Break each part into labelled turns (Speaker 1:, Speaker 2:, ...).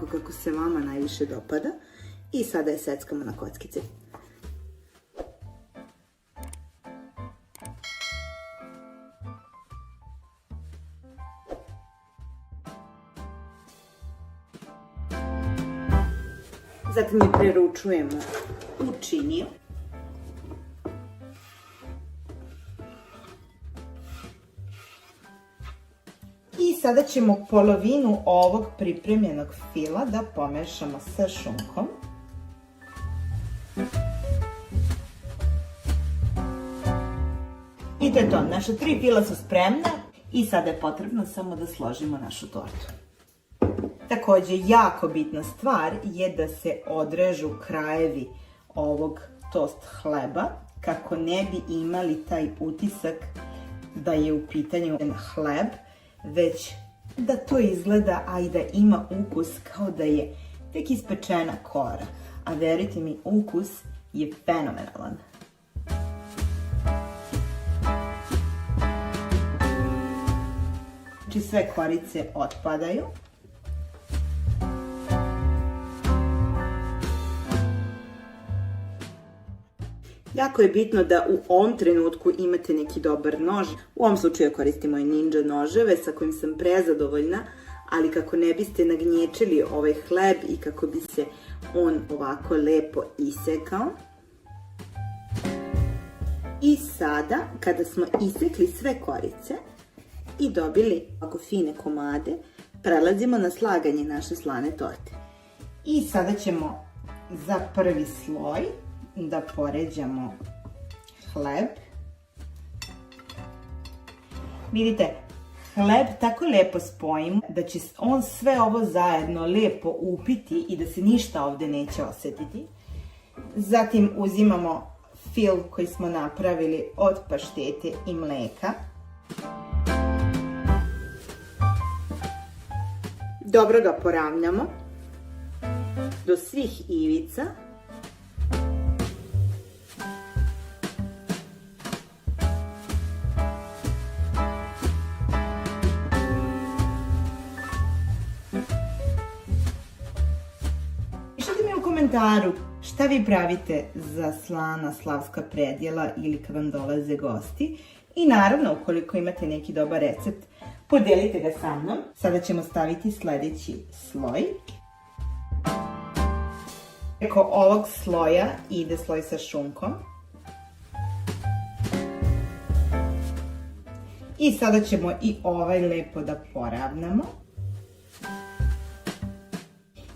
Speaker 1: onako kako se vama najviše dopada. I sada je seckamo na kockice. Zatim je preručujemo u činiju. I sada ćemo polovinu ovog pripremljenog fila da pomešamo sa šunkom. I to je to, naša 3 fila su spremna i sada je potrebno samo da složimo našu tortu. Takođe, jako bitna stvar je da se odrežu krajevi ovog tost hleba kako ne bi imali taj utisak da je u pitanju hleb, već da to izgleda, a i da ima ukus kao da je tek ispečena kora. A verujte mi, ukus je fenomenalan. Znači sve korice otpadaju. Jako je bitno da u ovom trenutku imate neki dobar nož. U ovom slučaju koristimo i Ninja noževe sa kojim sam prezadovoljna, ali kako ne biste nagnječili ovaj hleb i kako bi se on ovako lepo isekao. I sada, kada smo isekli sve korice i dobili ovako fine komade, prelazimo na slaganje naše slane torte. I sada ćemo za prvi sloj da poređamo hleb. Vidite, hleb tako lepo spojimo da će on sve ovo zajedno lepo upiti i da se ništa ovde neće osetiti. Zatim uzimamo fil koji smo napravili od paštete i mleka. Dobro ga poravnamo do svih ivica. Pišite mi u komentaru šta vi pravite za slana slavska predjela ili kad vam dolaze gosti. I naravno, ukoliko imate neki dobar recept, podelite ga sa mnom. Sada ćemo staviti sledeći sloj. Preko ovog sloja ide sloj sa šunkom. I sada ćemo i ovaj lepo da poravnamo.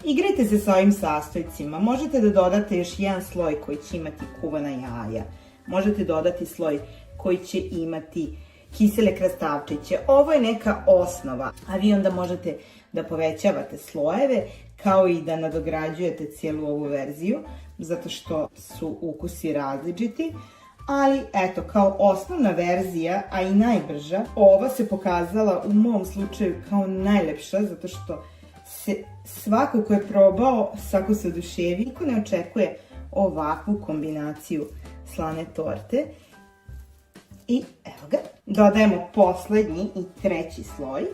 Speaker 1: Igrajte se sa ovim sastojcima. Možete da dodate još jedan sloj koji će imati kuvana jaja. Možete dodati sloj koji će imati kisele krastavčiće. Ovo je neka osnova, a vi onda možete da povećavate slojeve kao i da nadograđujete cijelu ovu verziju, zato što su ukusi različiti. Ali eto, kao osnovna verzija, a i najbrža, ova se pokazala u mom slučaju kao najlepša, zato što se svako ko je probao, svako se oduševi. Niko ne očekuje ovakvu kombinaciju slane torte. I evo ga, dodajemo poslednji i treći sloj.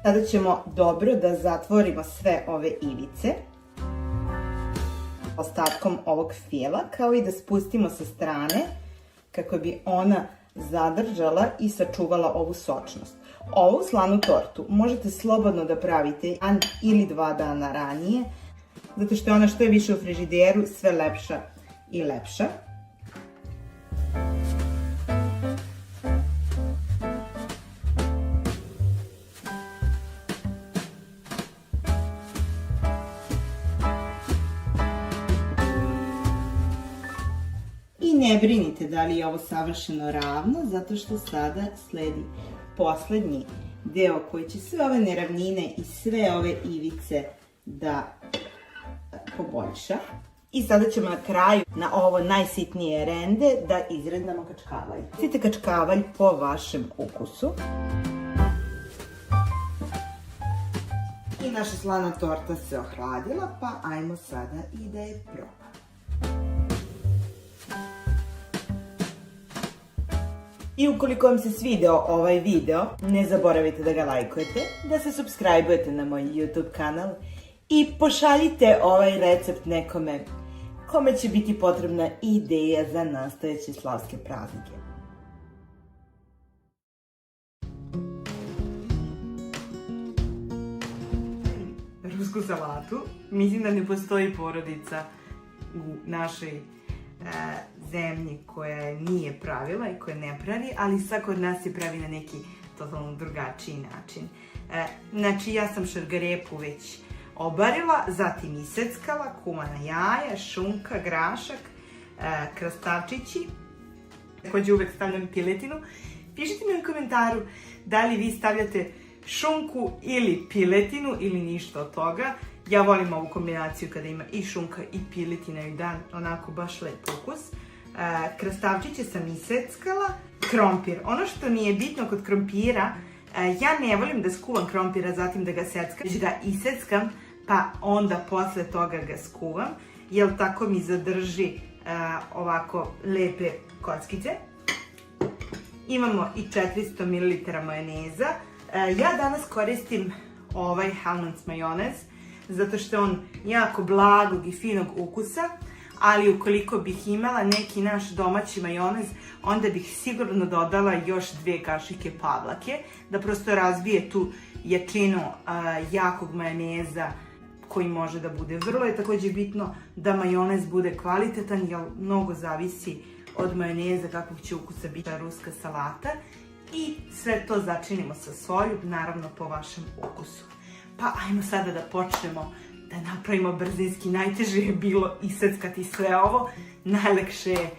Speaker 1: Sada ćemo dobro da zatvorimo sve ove ivice ostatkom ovog fila, kao i da spustimo sa strane kako bi ona zadržala i sačuvala ovu sočnost. Ovu slanu tortu možete slobodno da pravite dan ili 2 dana ranije, zato što je ona što je više u frižideru, sve lepša i lepša. I ne brinite da li je ovo savršeno ravno, zato što sada sledi poslednji deo koji će sve ove neravnine i sve ove ivice da poboljša. I sada ćemo na kraju na ovo najsitnije rende da izrezamo kačkavalj. Recite kačkavalj po vašem ukusu. I naša slana torta se ohladila, pa ajmo sada i da je probamo. I ukoliko vam se svideo ovaj video, ne zaboravite da ga lajkujete, da se subscribe-ujete na moj YouTube kanal i pošaljite ovaj recept nekome kome će biti potrebna ideja za nastojeće slavske praznike. Rusku salatu, mislim da ne postoji porodica u našoj zemlji koja nije pravila i koja ne pravi, ali svako od nas je pravi na neki totalno drugačiji način. Znači, ja sam šargarepu već obarila, zatim iseckala, kuvana jaja, šunka, grašak, krastavčići. Takođe uvek stavljam piletinu. Pišite mi u komentaru da li vi stavljate šunku ili piletinu ili ništa od toga. Ja volim ovu kombinaciju kada ima i šunka i piletina i da onako baš lep ukus. Krastavčiće sam iseckala. Krompir. Ono što mi je bitno kod krompira, ja ne volim da skuvam krompira zatim da ga seckam, već ga iseckam pa onda posle toga ga skuvam, jer tako mi zadrži ovako lepe kockice. Imamo i 400 ml majoneza. Ja danas koristim ovaj Hellmann's majonez, zato što je on jako blagog i finog ukusa, ali ukoliko bih imala neki naš domaći majonez, onda bih sigurno dodala još 2 kašike pavlake, da prosto razbije tu jačinu jakog majoneza koji može da bude. Vrlo je takođe bitno da majonez bude kvalitetan, jer mnogo zavisi od majoneza kakvog će ukusa biti ruska salata. I sve to začinimo sa solju, naravno po vašem ukusu. Pa ajmo sada da počnemo da napravimo brzinski. Najteže je bilo iseckati sve ovo, najlakše je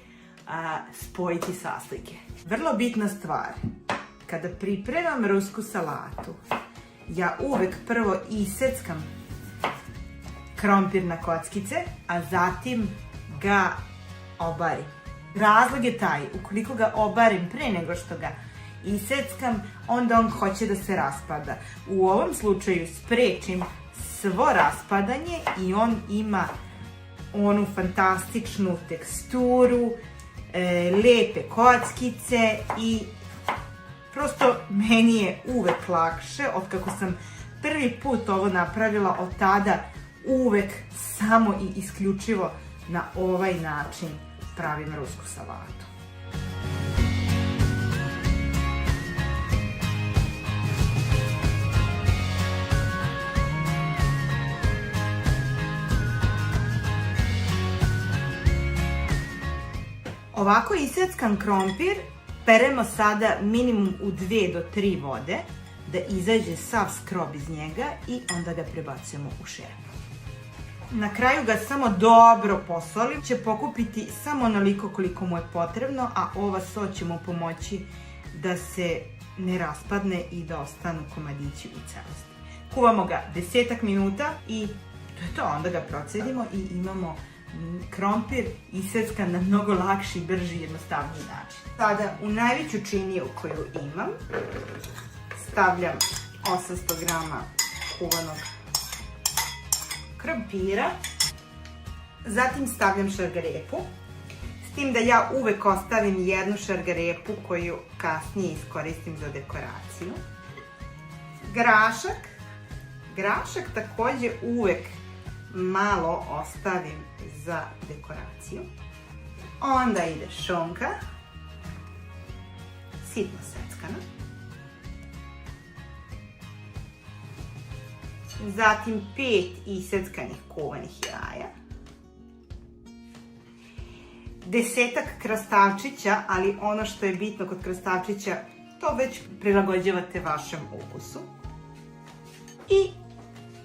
Speaker 1: spojiti sastojke. Vrlo bitna stvar, kada pripremam rusku salatu, ja uvek prvo iseckam krompir na kockice, a zatim ga obarim. Razlog je taj, ukoliko ga obarim pre nego što ga iseckam, onda on hoće da se raspada. U ovom slučaju sprečim svo raspadanje i on ima onu fantastičnu teksturu, lepe kockice i prosto meni je uvek lakše. Od kako sam prvi put ovo napravila, od tada uvek samo i isključivo na ovaj način pravim rusku salatu. Ovako iseckan krompir peremo sada minimum u 2 do 3 vode, da izađe sav skrob iz njega i onda ga prebacujemo u šerpu. Na kraju ga samo dobro posolim, će pokupiti samo onoliko koliko mu je potrebno, a ova so će mu pomoći da se ne raspadne i da ostanu komadići u celosti. Kuvamo ga 10 minuta i to je to, onda ga procedimo i imamo krompir iseckan na mnogo lakši, brži i jednostavniji način. Sada u najveću činiju koju imam stavljam 800 g kuvanog krompira, zatim stavljam šargarepu, s tim da ja uvek ostavim jednu šargarepu koju kasnije iskoristim za dekoraciju. Grašak takođe uvek malo ostavim za dekoraciju. Onda ide šunka, sitno seckana. Zatim 5 iseckanih kuvanih jaja. 10 krastavčića, ali ono što je bitno kod krastavčića, to već prilagođavate vašem ukusu. I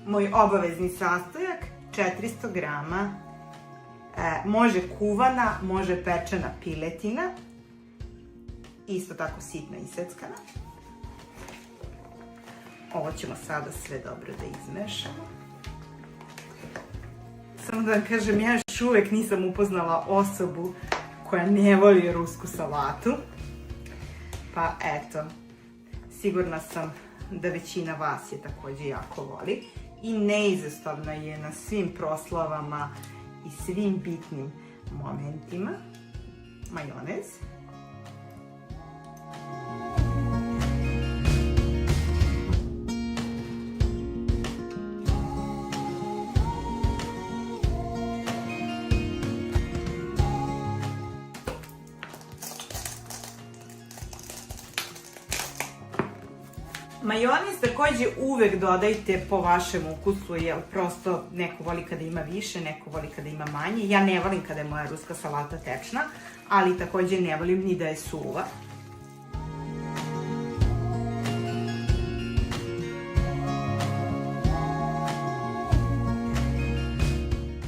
Speaker 1: moj obavezni sastojak, 400 g, može kuvana, može pečena piletina, isto tako sitno iseckana. Ovo ćemo sada sve dobro da izmešamo. Samo da vam kažem, ja još uvek nisam upoznala osobu koja ne voli rusku salatu. Pa eto, sigurna sam da većina vas je takođe jako voli. I neizostavna je na svim proslavama i svim bitnim momentima. Majonez. Majonez takođe uvek dodajte po vašem ukusu, jer prosto neko voli kada ima više, neko voli kada ima manje. Ja ne volim kada je moja ruska salata tečna, ali takođe ne volim ni da je suva.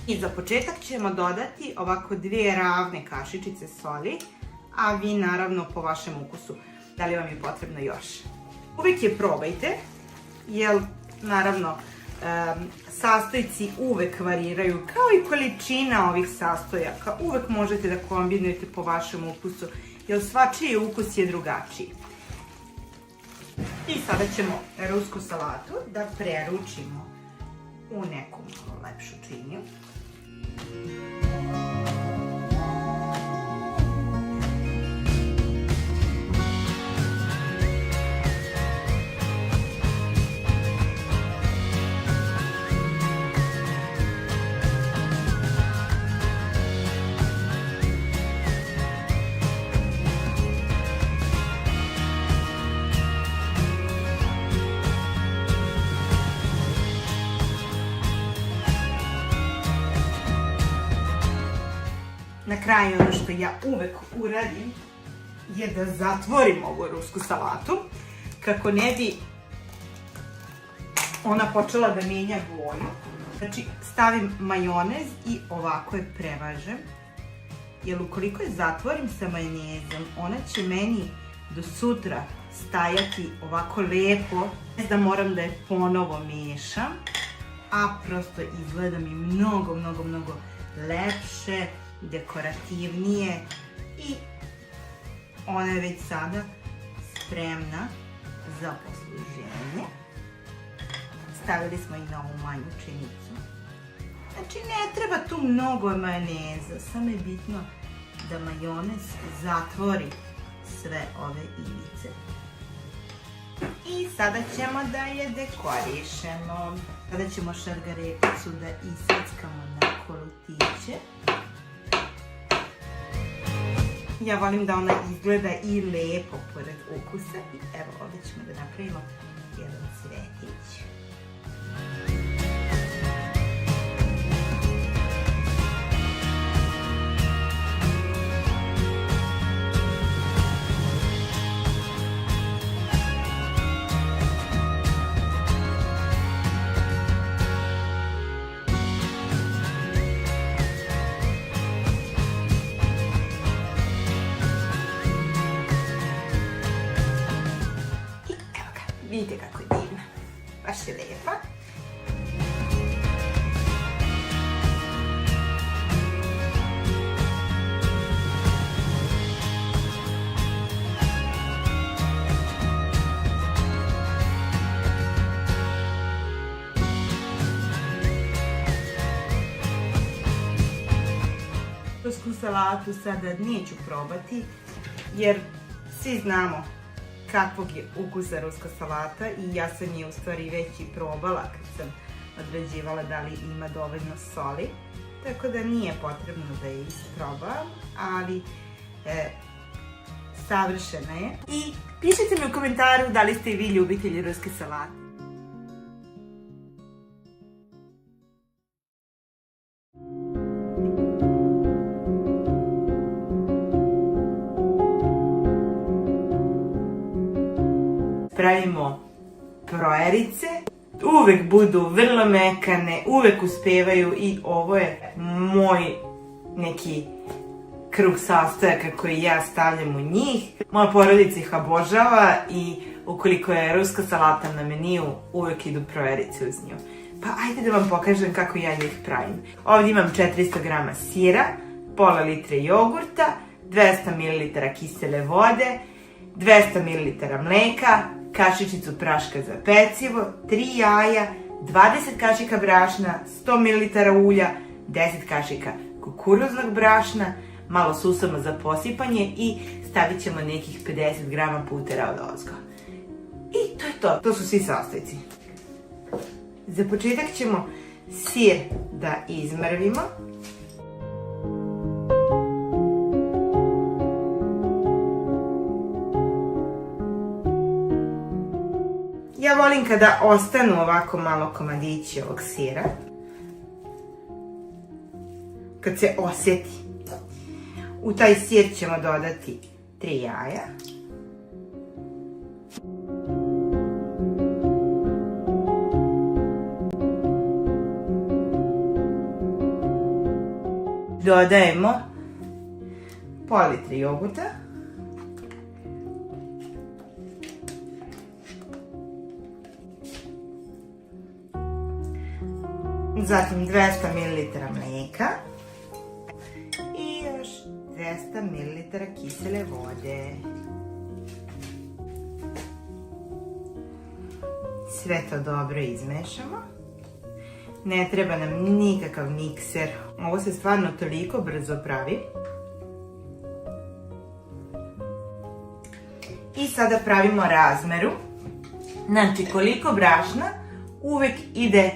Speaker 1: I za početak ćemo dodati ovako 2 ravne kašičice soli, a vi naravno po vašem ukusu, da li vam je potrebno još. Uvek je probajte, jer naravno sastojci uvek variraju, kao i količina ovih sastojaka. Uvek možete da kombinujete po vašem ukusu, jer svačiji ukus je drugačiji. I sada ćemo rusku salatu da preručimo u neku lepšu činiju. Na kraju ono što ja uvek uradim je da zatvorim ovu rusku salatu kako ne bi ona počela da menja boju. Znači stavim majonez i ovako je prevažem, jer ukoliko je zatvorim sa majonezom, ona će meni do sutra stajati ovako lepo, bez da moram da je ponovo mešam, a prosto izgleda mi mnogo lepše, dekorativnije i ona je već sada spremna za posluženje. Stavili smo i na ovu manju pšenicu. Znači ne treba tu mnogo majoneza, samo je bitno da majonez zatvori sve ove ivice. I sada ćemo da je dekorišemo. Sada ćemo šargarepicu da iseckamo na kolutiće. Ja volim da ona izgleda i lepo pored ukusa i evo ovdje ćemo da napravimo jedan cvetić. Vidite kako je divna, baš je lepa. Rusku salatu sada neću probati, jer svi znamo kakvog je ukusa ruska salata i ja sam je u stvari već i probala kad sam određivala da li ima dovoljno soli, tako da nije potrebno da je isprobam, ali savršena je. I pišite mi u komentaru da li ste i vi ljubitelji ruske salate. Pravimo projerice, uvek budu vrlo mekane, uvek uspevaju i ovo je moj neki krug sastojaka koji ja stavljam u njih. Moja porodica ih obožava i ukoliko je ruska salata na meniju, uvek idu projerice uz nju. Pa ajde da vam pokažem kako ja njih pravim. Ovdje imam 400 g sira, pola litre jogurta, 200 ml kisele vode, 200 ml mleka, kašičicu praška za pecivo, 3 jaja, 20 kašika brašna, 100 ml ulja, 10 kašika kukuruznog brašna, malo susama za posipanje i stavit ćemo nekih 50 g putera od ozgo. I to je to. To su svi sastojci. Za početak ćemo sir da izmrvimo. Ja volim kada ostanu ovako malo komadići ovog sira. Kad se osjeti. U taj sir ćemo dodati 3 jaja. Dodajemo pol litra jogurta. Zatim 200 ml mlijeka i još 200 ml kisele vode. Sve to dobro izmešamo. Ne treba nam nikakav mikser. Ovo se stvarno toliko brzo pravi. I sada pravimo razmeru. Znači koliko brašna uvek ide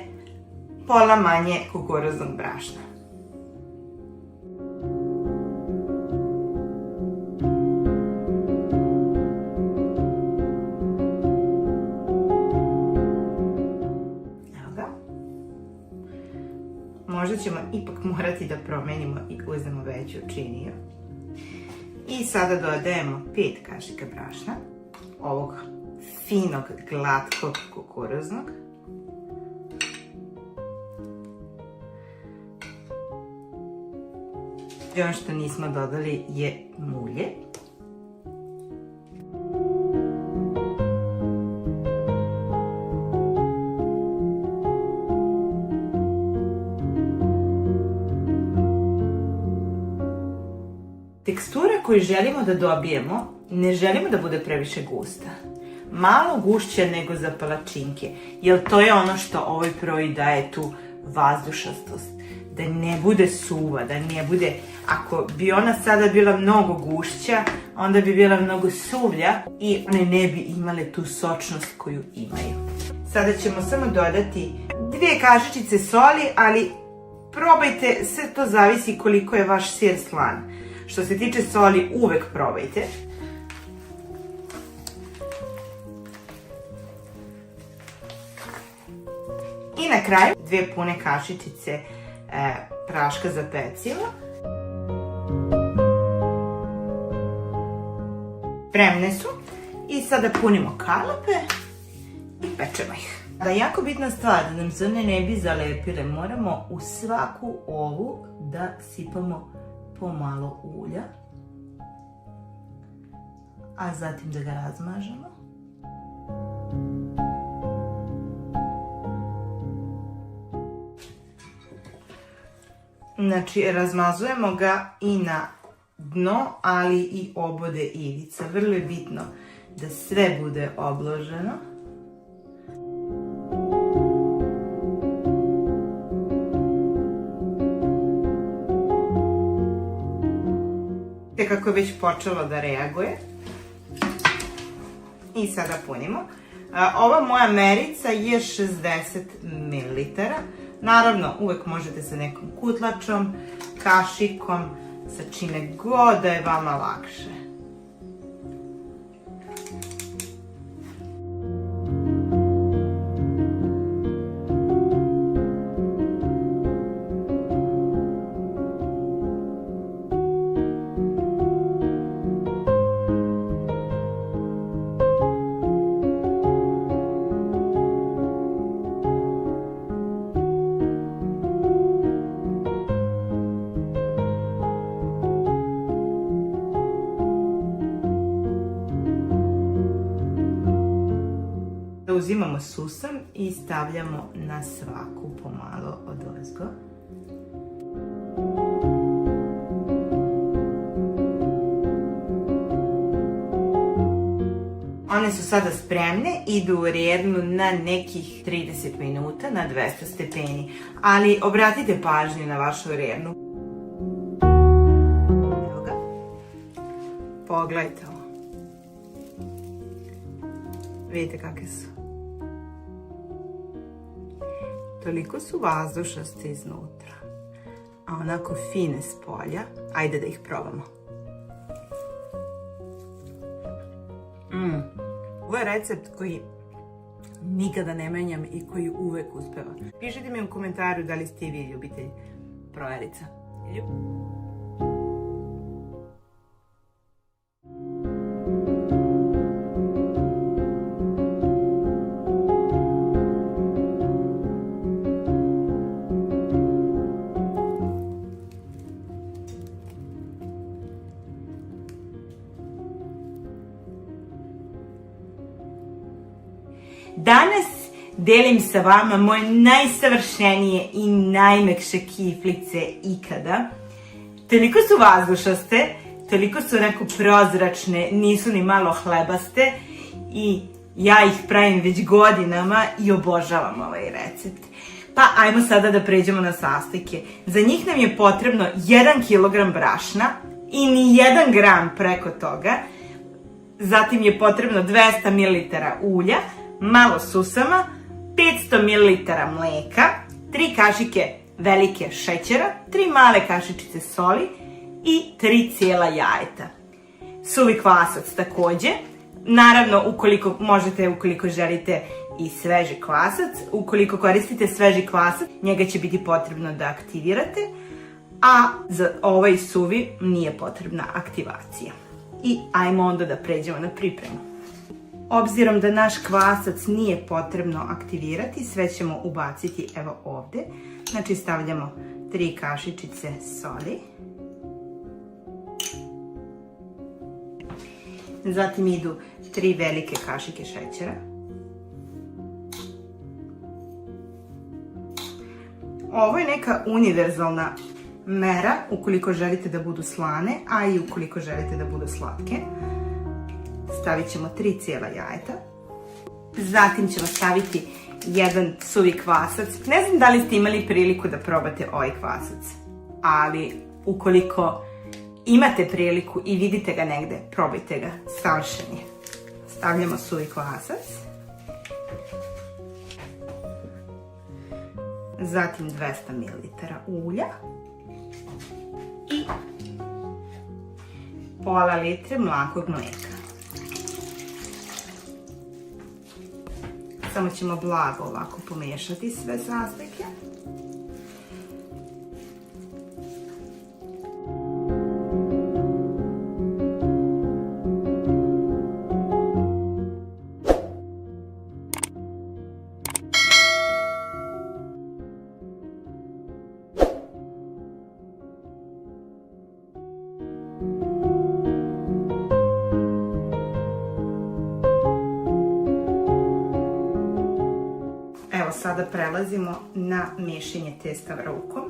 Speaker 1: pola manje kukuruznog brašna. Evo ga. Možda ćemo ipak morati da promenimo i uzmemo veću činiju. I sada dodajemo 5 kašika brašna, ovog finog, glatkog kukuruznog. I ono što nismo dodali je mulje. Tekstura koju želimo da dobijemo, ne želimo da bude previše gusta. Malo gušća nego za palačinke, jer to je ono što ovoj proji daje tu vazdušastost. Da ne bude suva, da ne bude... Ako bi ona sada bila mnogo gušća, onda bi bila mnogo suvlja i one ne bi imale tu sočnost koju imaju. Sada ćemo samo dodati 2 kašičice soli, ali probajte, sve to zavisi koliko je vaš sir slan. Što se tiče soli, uvek probajte. I na kraju 2 pune kašičice praška za pecivo. Spremne su i sada punimo kalape i pečemo ih. Da, jako bitna stvar, da nam se one ne bi zalepile, moramo u svaku ovu da sipamo pomalo ulja, a zatim da ga razmažemo. Znači, razmazujemo ga i na dno, ali i obode ivica. Vrlo je bitno da sve bude obloženo. Kako je već počelo da reaguje. I sada punimo. Ova moja merica je 60 ml. Naravno, uvek možete sa nekom kutlačom, kašikom, sa čime god da je vama lakše. Uzimamo susan i stavljamo na svaku pomalo odozgo. One su sada spremne, idu u rernu na nekih 30 minuta na 200 stepeni, ali obratite pažnju na vašu rernu. Evo ga. Pogledajte ovo. Vidite kakve su. Toliko su vazdušaste iznutra, a onako fine s polja. Ajde da ih probamo. Ovo je recept koji nikada ne menjam i koji uvek uspeva. Pišite mi u komentaru da li ste i vi ljubitelj proverica. Danas delim sa vama moje najsavršenije i najmekše kiflice ikada. Toliko su vazdušaste, toliko su onako prozračne, nisu ni malo hlebaste i ja ih pravim već godinama i obožavam ovaj recept. Pa ajmo sada da pređemo na sastojke. Za njih nam je potrebno 1 kg brašna i ni 1 gram preko toga. Zatim je potrebno 200 ml ulja, malo susama, 500 ml mleka, 3 kašike velike šećera, 3 male kašičice soli i 3 cijela jajeta. Suvi kvasac takođe, naravno ukoliko želite i sveži kvasac, ukoliko koristite sveži kvasac, njega će biti potrebno da aktivirate, a za ovaj suvi nije potrebna aktivacija. I ajmo onda da pređemo na pripremu. Obzirom da naš kvasac nije potrebno aktivirati, sve ćemo ubaciti evo ovde. Znači stavljamo 3 kašičice soli. Zatim idu 3 velike kašike šećera. Ovo je neka univerzalna mera ukoliko želite da budu slane, a i ukoliko želite da budu slatke. Stavit ćemo 3 cijela jajeta. Zatim ćemo staviti 1 suvi kvasac. Ne znam da li ste imali priliku da probate ovaj kvasac, ali ukoliko imate priliku i vidite ga negde, probajte ga, savršen je. Stavljamo suvi kvasac. Zatim 200 ml ulja i pola litre mlakog mleka. Samo ćemo blago ovako pomešati sve sastojke. Evo sada prelazimo na mešanje testa rukom.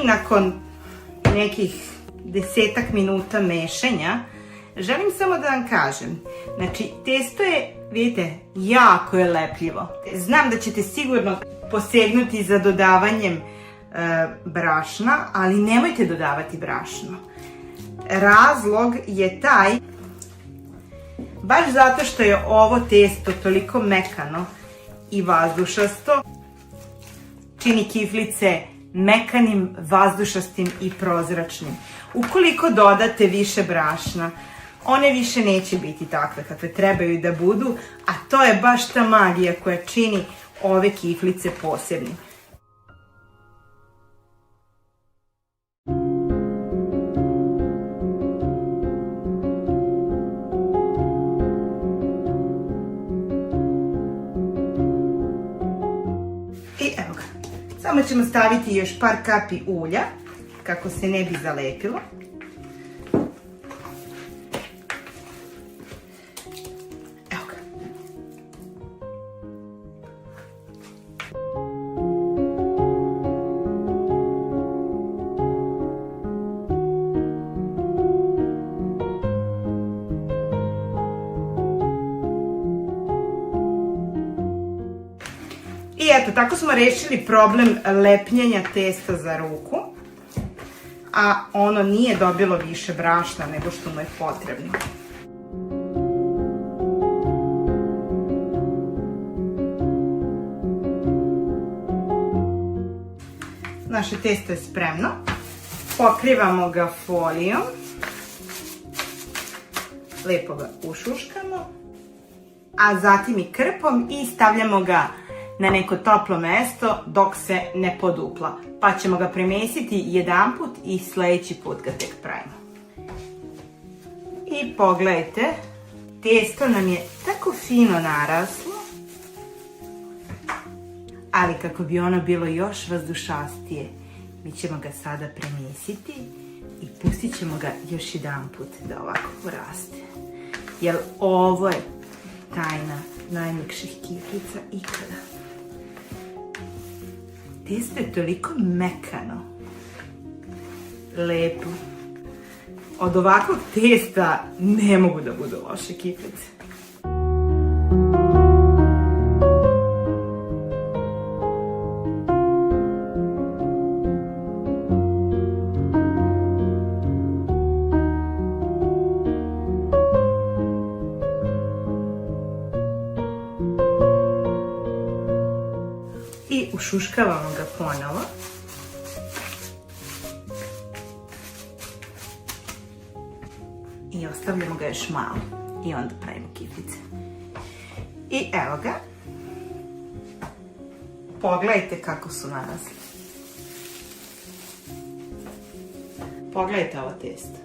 Speaker 1: Nakon nekih 10 minuta mešanja, želim samo da vam kažem, znači testo je, vidite, jako je lepljivo. Znam da ćete sigurno posegnuti za dodavanjem brašna, ali nemojte dodavati brašno. Razlog je taj, baš zato što je ovo testo toliko mekano i vazdušasto, čini kiflice mekanim, vazdušastim i prozračnim. Ukoliko dodate više brašna, one više neće biti takve kakve trebaju da budu, a to je baš ta magija koja čini ove kiflice posebnim. I evo ga. Samo ćemo staviti još par kapi ulja, kako se ne bi zalepilo. Evo ga. eto, tako smo rešili problem lepljenja testa za ruku, a ono nije dobilo više brašna nego što mu je potrebno. Naše testo je spremno. Pokrivamo ga folijom. Lepo ga ušuškamo. A zatim i krpom i stavljamo ga na neko toplo mesto dok se ne podupla. Pa ćemo ga premesiti jedanput i sledeći put ga tek pravimo. I pogledajte, testo nam je tako fino naraslo, ali kako bi ono bilo još vazdušastije, mi ćemo ga sada premesiti i pustit ćemo ga još jedanput da ovako poraste. Jer ovo je tajna najmekših kiflica ikada. Testo je toliko mekano, lepo. Od ovakvog testa ne mogu da budu loše kiflice. I ušuškavamo ga ponovo. I ostavljamo ga još malo. I onda pravimo kiflice. I evo ga. Pogledajte kako su narasli. Pogledajte ovo testo.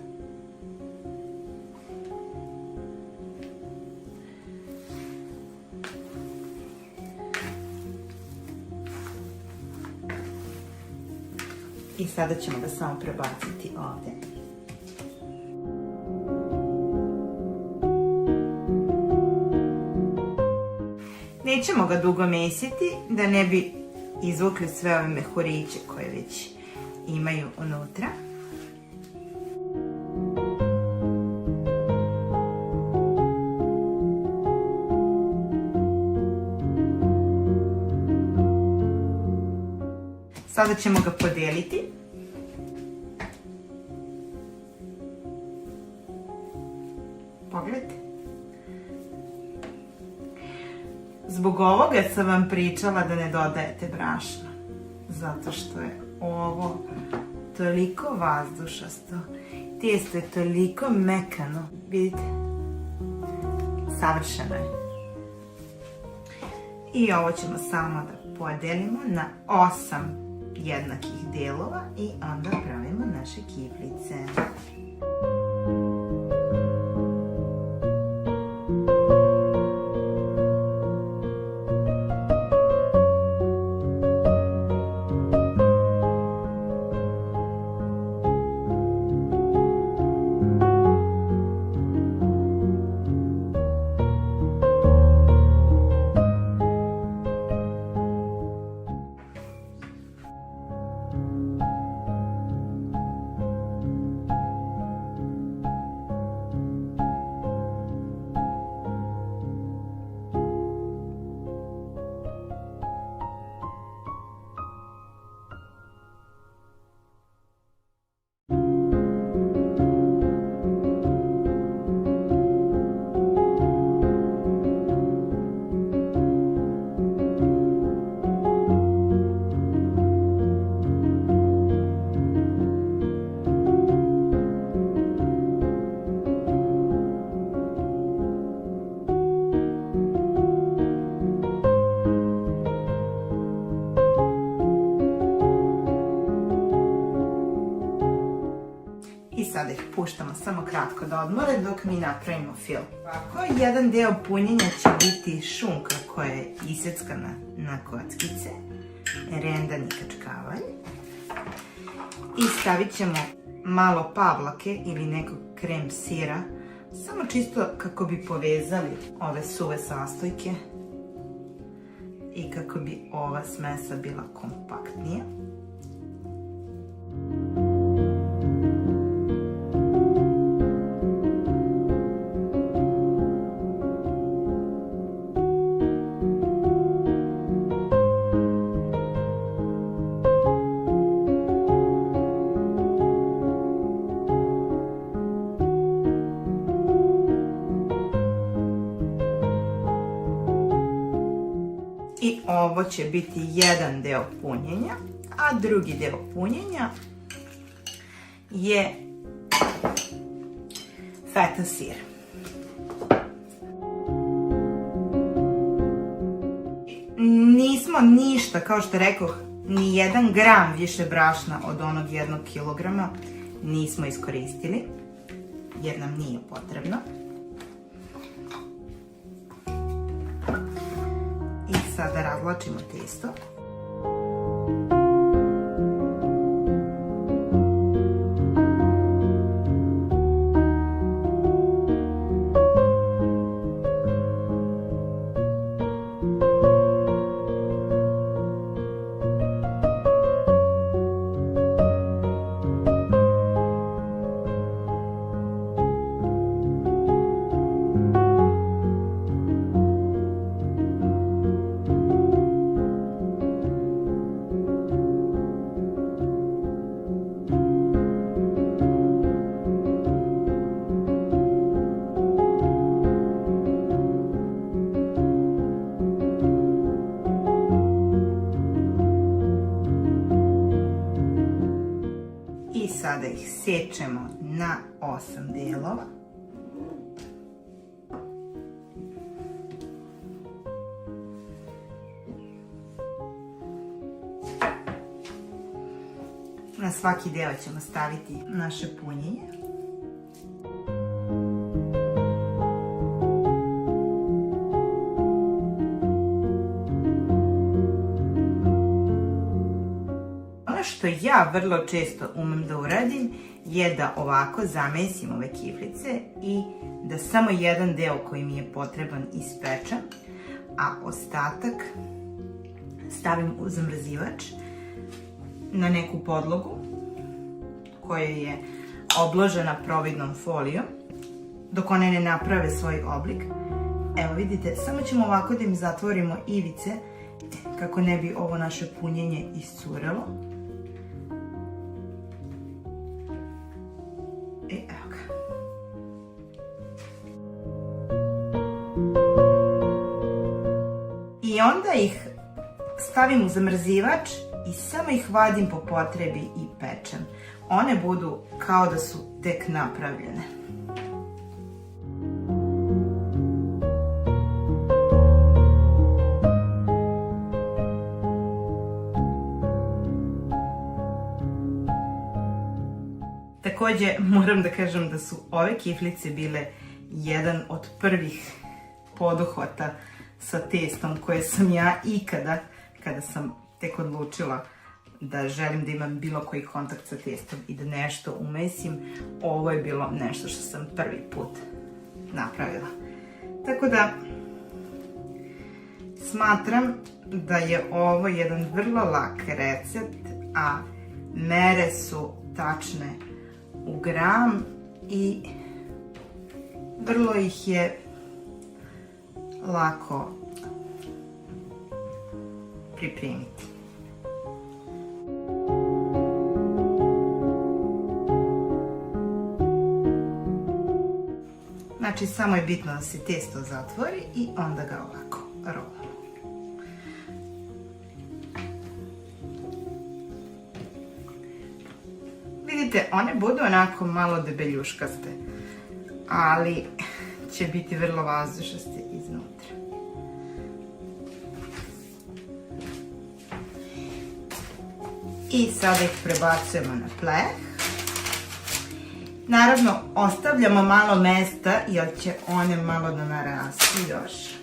Speaker 1: I sada ćemo ga samo prebaciti ovde. Nećemo ga dugo mesiti da ne bi izvukli sve ove mehuriće koje već imaju unutra. Sada ćemo ga podeliti. Pogledajte. Zbog ovoga sam vam pričala da ne dodajete brašno. Zato što je ovo toliko vazdušasto. Testo je toliko mekano. Vidite? Savršeno je. I ovo ćemo samo da podelimo na 8 jednakih delova i onda pravimo naše kiflice. I sada ih puštamo samo kratko da odmore dok mi napravimo fil. Ovako, jedan deo punjenja će biti šunka koja je iseckana na kockice, rendan i kačkavalj. I stavit ćemo malo pavlake ili nekog krem sira, samo čisto kako bi povezali ove suve sastojke i kako bi ova smesa bila kompaktnija. ovo će biti jedan deo punjenja, a drugi deo punjenja je feta sir. Nismo ništa, kao što rekoh, ni 1 gram više brašna od onog 1 kilograma nismo iskoristili, jer nam nije potrebno. I sada razvlačimo testo. I sada ih sečemo na 8 delova. Na svaki deo ćemo staviti naše punjenje. Ono što ja vrlo često umem da uradim je da ovako zamesim ove kiflice i da samo jedan deo koji mi je potreban ispečem, a ostatak stavim u zamrzivač na neku podlogu koja je obložena providnom folijom dok one ne naprave svoj oblik. Evo vidite, samo ćemo ovako da im zatvorimo ivice kako ne bi ovo naše punjenje iscurelo. Evo ga. I onda ih stavim u zamrzivač i samo ih vadim po potrebi i pečem. One budu kao da su tek napravljene. Takođe, moram da kažem da su ove kiflice bile jedan od prvih poduhvata sa testom koje sam ja ikada, kada sam tek odlučila da želim da imam bilo koji kontakt sa testom i da nešto umesim, ovo je bilo nešto što sam prvi put napravila. Tako da, smatram da je ovo jedan vrlo lak recept, a mere su tačne u gram i vrlo ih je lako pripremiti. Znači, samo je bitno da se testo zatvori i onda ga ovako rolamo. Vidite, one budu onako malo debeljuškaste, ali će biti vrlo vazdušaste iznutra. I sada ih prebacujemo na pleh. Naravno, ostavljamo malo mesta jer će one malo da narastu još.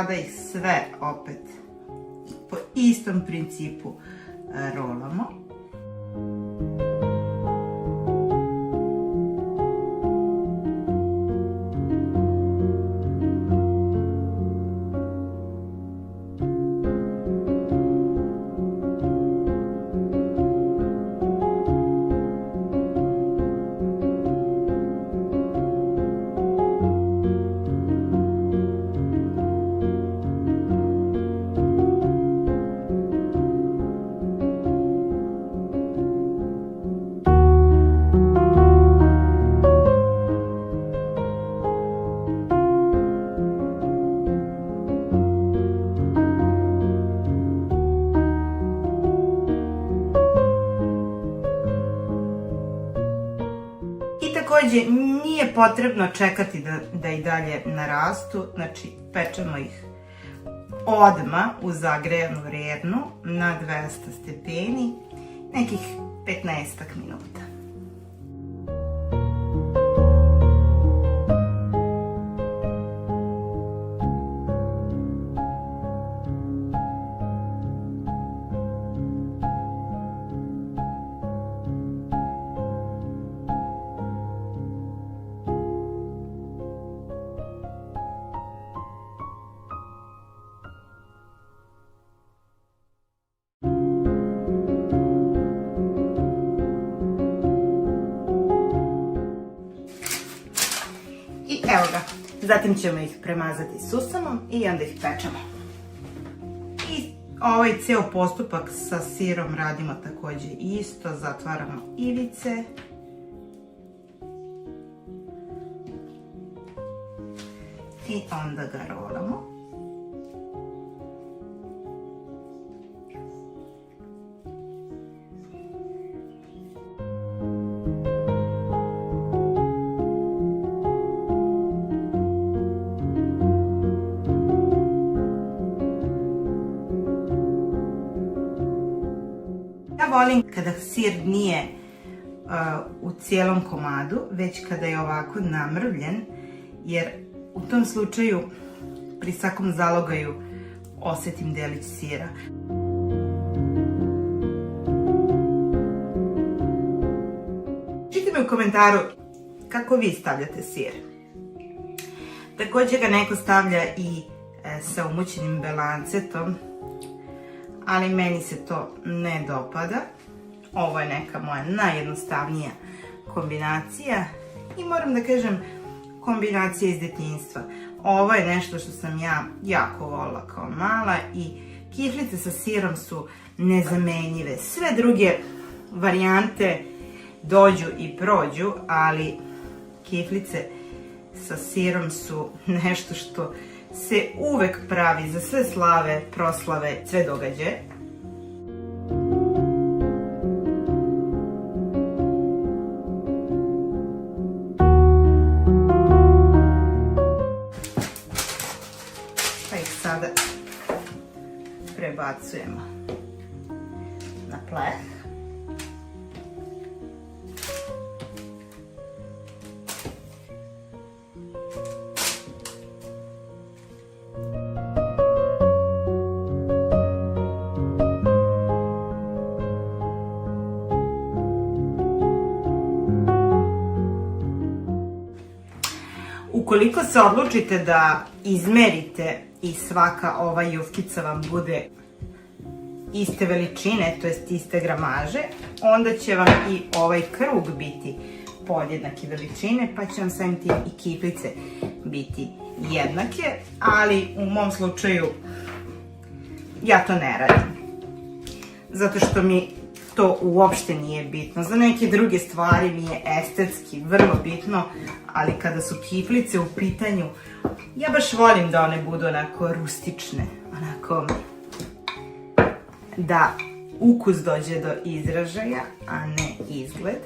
Speaker 1: sada ih sve opet po istom principu rolamo. Takođe, nije potrebno čekati da i dalje narastu, znači pečemo ih odmah u zagrejanu rernu na 200 stepeni, nekih 15 minuta. Evo ga, zatim ćemo ih premazati susamom i onda ih pečemo. I ovaj ceo postupak sa sirom radimo takođe isto, zatvaramo ivice. I onda ga rolamo. Ja volim kada sir nije u cijelom komadu, već kada je ovako namrvljen, jer u tom slučaju pri svakom zalogaju osetim delić sira. Pišite mi u komentaru kako vi stavljate sir. Također ga neko stavlja i sa umućenim belancetom, ali meni se to ne dopada. Ovo je neka moja najjednostavnija kombinacija i moram da kažem kombinacija iz detinjstva. Ovo je nešto što sam ja jako volila kao mala i kiflice sa sirom su nezamenjive. Sve druge varijante dođu i prođu, ali kiflice sa sirom su nešto što se uvek pravi za sve slave, proslave, sve događaje. Pa ih sada prebacujemo na pleh. Ukoliko se odlučite da izmerite i svaka ova jufkica vam bude iste veličine, to jest iste gramaže, onda će vam i ovaj krug biti podjednake veličine, pa će vam samim tim i kiflice biti jednake, ali u mom slučaju ja to ne radim. Zato što mi to uopšte nije bitno. Za neke druge stvari mi je estetski vrlo bitno, ali kada su kiflice u pitanju, ja baš volim da one budu onako rustične, onako da ukus dođe do izražaja, a ne izgled.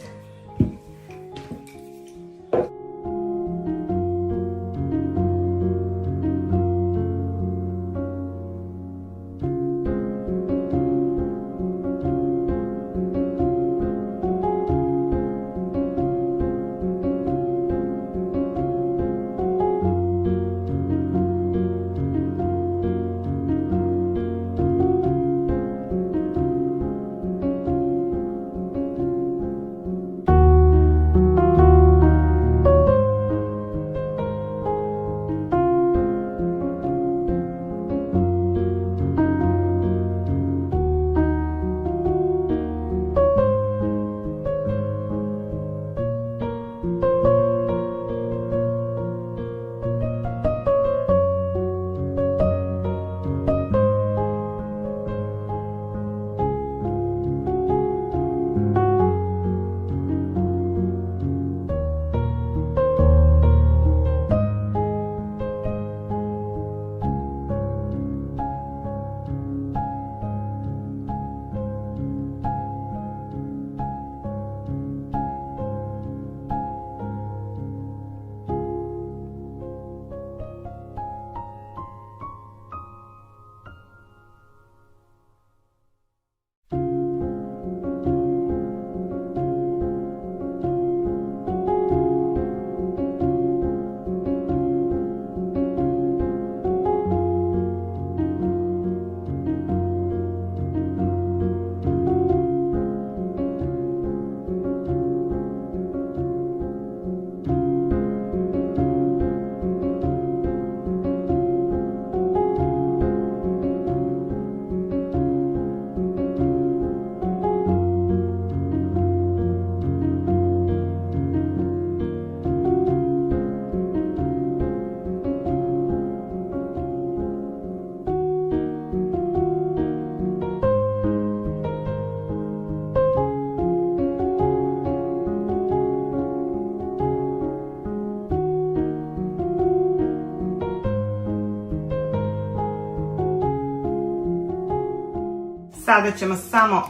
Speaker 1: sada ćemo samo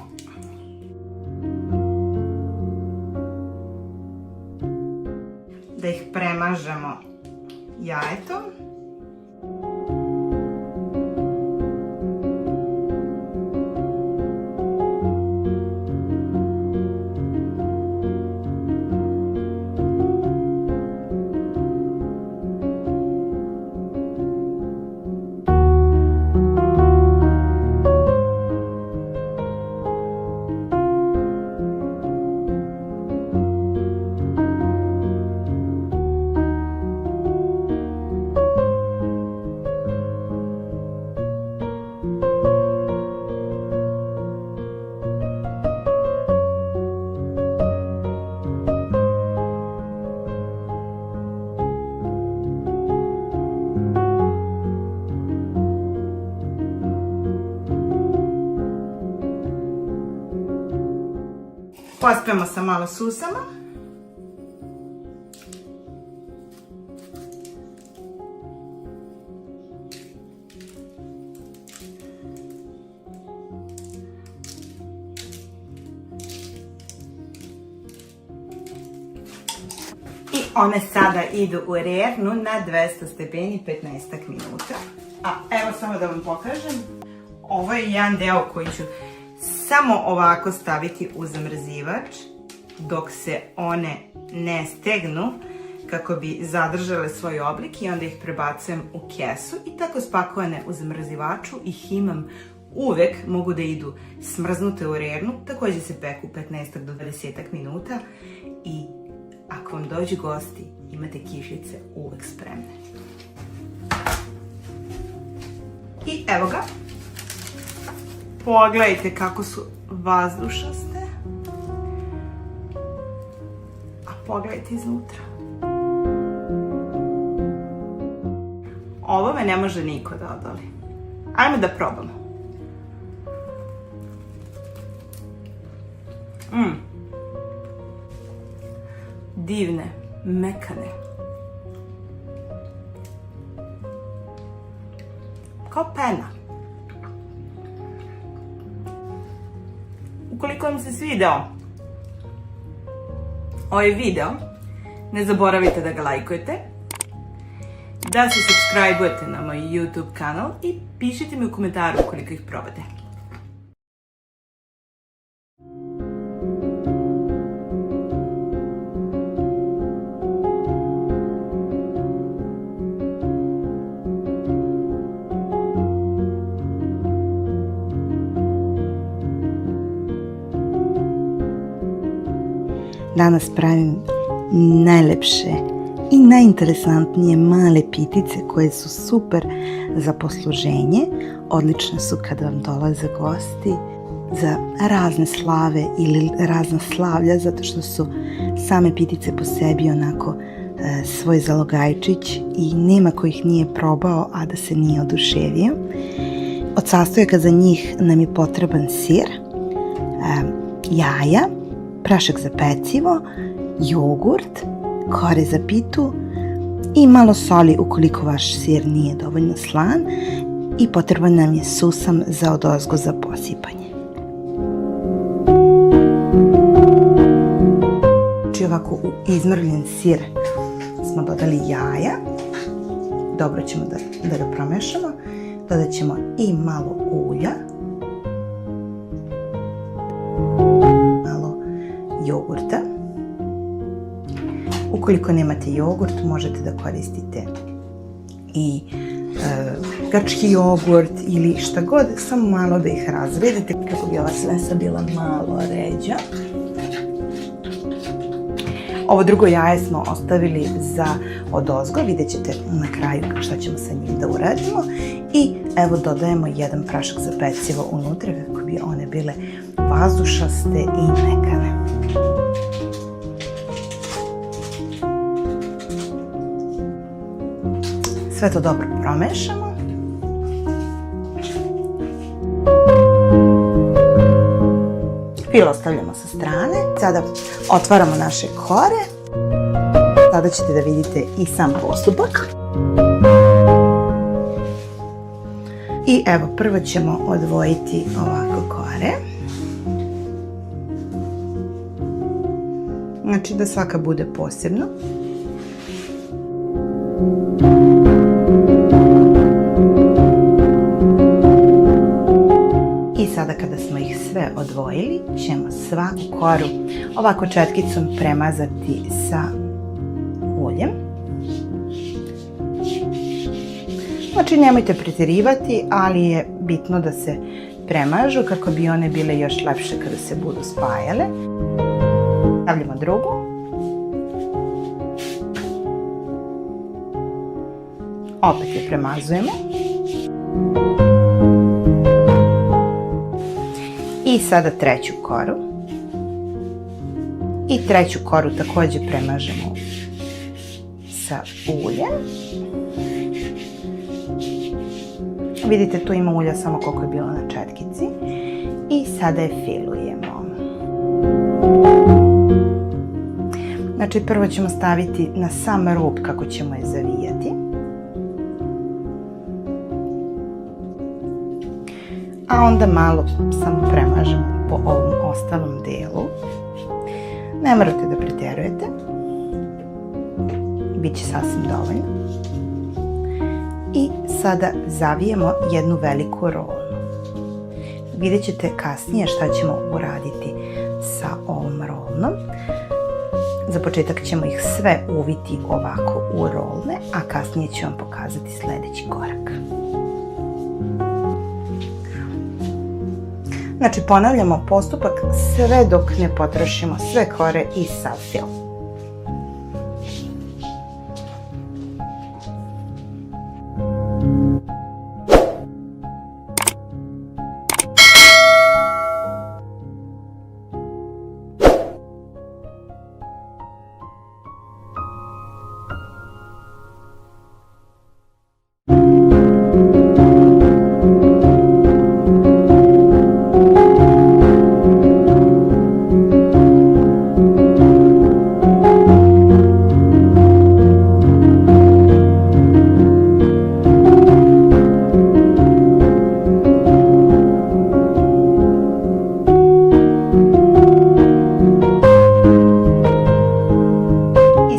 Speaker 1: da ih premažemo jajetom. Pospemo sa malo susama. I one sada idu u rernu na 200 stepeni 15 minuta. A evo samo da vam pokažem. Ovo je jedan deo koji ću samo ovako staviti u zamrzivač dok se one ne stegnu kako bi zadržale svoj oblik i onda ih prebacujem u kesu i tako spakovane u zamrzivaču ih imam uvek, mogu da idu smrznute u rernu, takođe se peku 15 do 20 minuta i ako vam dođu gosti imate kišice uvek spremne. I evo ga. Pogledajte kako su vazdušaste. A pogledajte iznutra. Ovome ne može niko da odoli. Ajmo da probamo. Divne, mekane. Kao pena. Ukoliko vam se svideo ovaj video, ne zaboravite da ga lajkujete, da se subscribe-ujete na moj YouTube kanal i pišite mi u komentaru koliko ih probate.
Speaker 2: Danas pravim najlepše i najinteresantnije male pitice koje su super za posluženje. Odlične su kada vam dolaze gosti za razne slave ili razna slavlja, zato što su same pitice po sebi onako svoj zalogajčić i nema ko ih nije probao, a da se nije oduševio. Od sastojaka za njih nam je potreban sir, jaja, prašak za pecivo, jogurt, kore za pitu i malo soli ukoliko vaš sir nije dovoljno slan i potreban nam je susam za odozgo za posipanje. Znači ovako u izmrvljen sir smo dodali jaja, dobro ćemo da ga promešamo, dodat ćemo i malo ulja, jogurta. Ukoliko nemate jogurt, možete da koristite i grčki jogurt ili šta god, samo malo da ih razredite kako bi ova smesa bila malo ređa. Ovo drugo jaje smo ostavili za odozgo, vidjet ćete na kraju šta ćemo sa njim da uradimo. I evo dodajemo jedan prašak za pecivo unutra kako bi one bile vazdušaste i mekane. Sve to dobro promešamo. Filo ostavljamo sa strane. Sada otvaramo naše kore. Sada ćete da vidite i sam postupak. I evo, prvo ćemo odvojiti ovako kore. Znači da svaka bude posebno. I sada kada smo ih sve odvojili, ćemo svaku koru ovako četkicom premazati sa uljem. Znači nemojte pretjerivati, ali je bitno da se premažu kako bi one bile još lepše kada se budu spajale. Stavljamo drugu. Opet je premazujemo. I sada treću koru. I treću koru također premažemo sa uljem. Vidite, tu ima ulja samo koliko je bilo na četkici. I sada je filujemo. Znači prvo ćemo staviti na sam rub kako ćemo je zavijati. A onda malo samo premažemo po ovom ostalom delu. Ne morate da pretjerujete. Biće sasvim dovoljno. I sada zavijemo jednu veliku rolu. Vidjet ćete kasnije šta ćemo uraditi sa ovom rolnom. Za početak ćemo ih sve uviti ovako u rolne, a kasnije ću vam pokazati sljedeći korak. Znači ponavljamo postupak sve dok ne potrošimo sve kore i sav fil.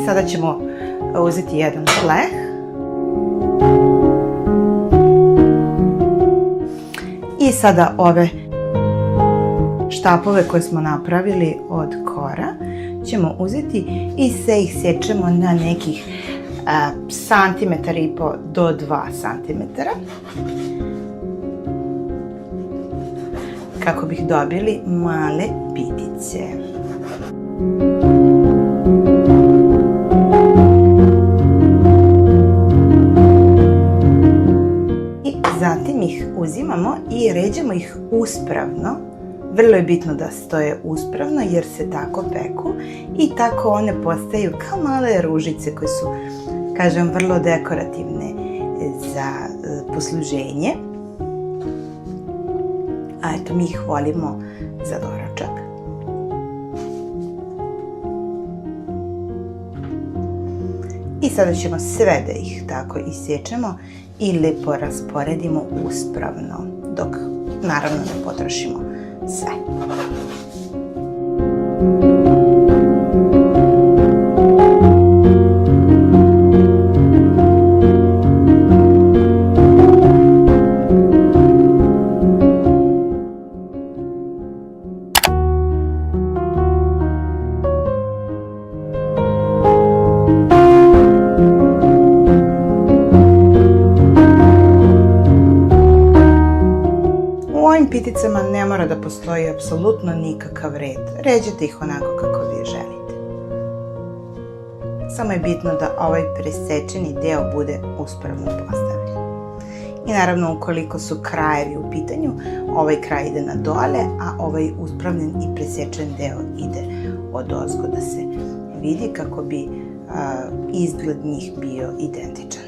Speaker 2: Sada ćemo uzeti jedan pleh i sada ove štapove koje smo napravili od kora ćemo uzeti i sve ih sečemo na nekih santimetar i po do 2 santimetara kako bih dobili male pitice. Zatim ih uzimamo i ređamo ih uspravno. Vrlo je bitno da stoje uspravno jer se tako peku i tako one postaju kao male ružice koje su, kažem, vrlo dekorativne za posluženje. A eto, mi ih volimo za doručak. I sada ćemo sve da ih tako isječemo i lijepo rasporedimo uspravno, dok naravno ne potrošimo sve. U ovim piticama ne mora da postoji apsolutno nikakav red. Ređete ih onako kako vi želite. Samo je bitno da ovaj presečeni deo bude uspravno postavljen. I naravno, ukoliko su krajevi u pitanju, ovaj kraj ide na dole, a ovaj uspravljen i presečen deo ide odozgo da se vidi kako bi izgled njih bio identičan.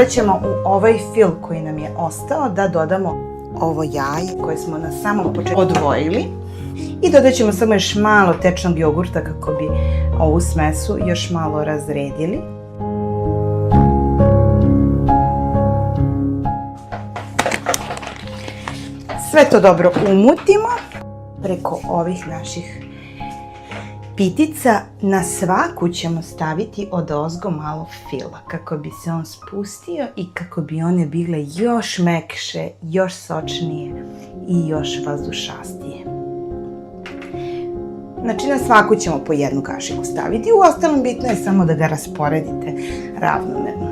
Speaker 2: ćemo u ovaj fil koji nam je ostao da dodamo ovo jaje koje smo na samom početku odvojili. I dodat ćemo samo još malo tečnog jogurta kako bi ovu smesu još malo razredili. Sve to dobro umutimo preko ovih naših pitica. Na svaku ćemo staviti odozgo malo fila kako bi se on spustio i kako bi one bile još mekše, još sočnije i još vazdušastije. Znači na svaku ćemo po jednu kašiku staviti, u ostalom bitno je samo da ga rasporedite ravnomerno.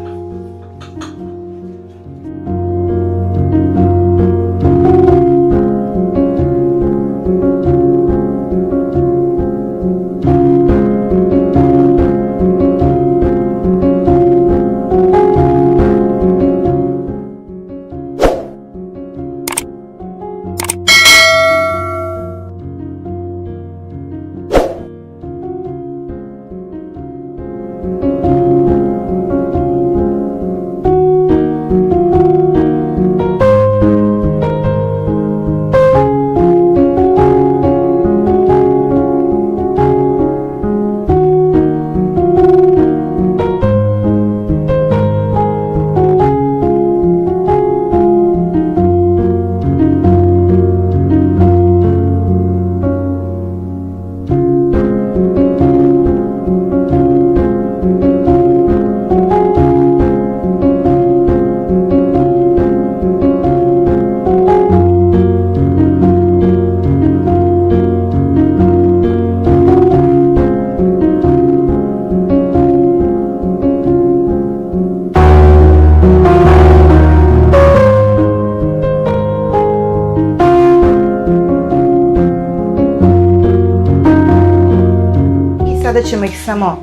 Speaker 2: Sada ćemo ih samo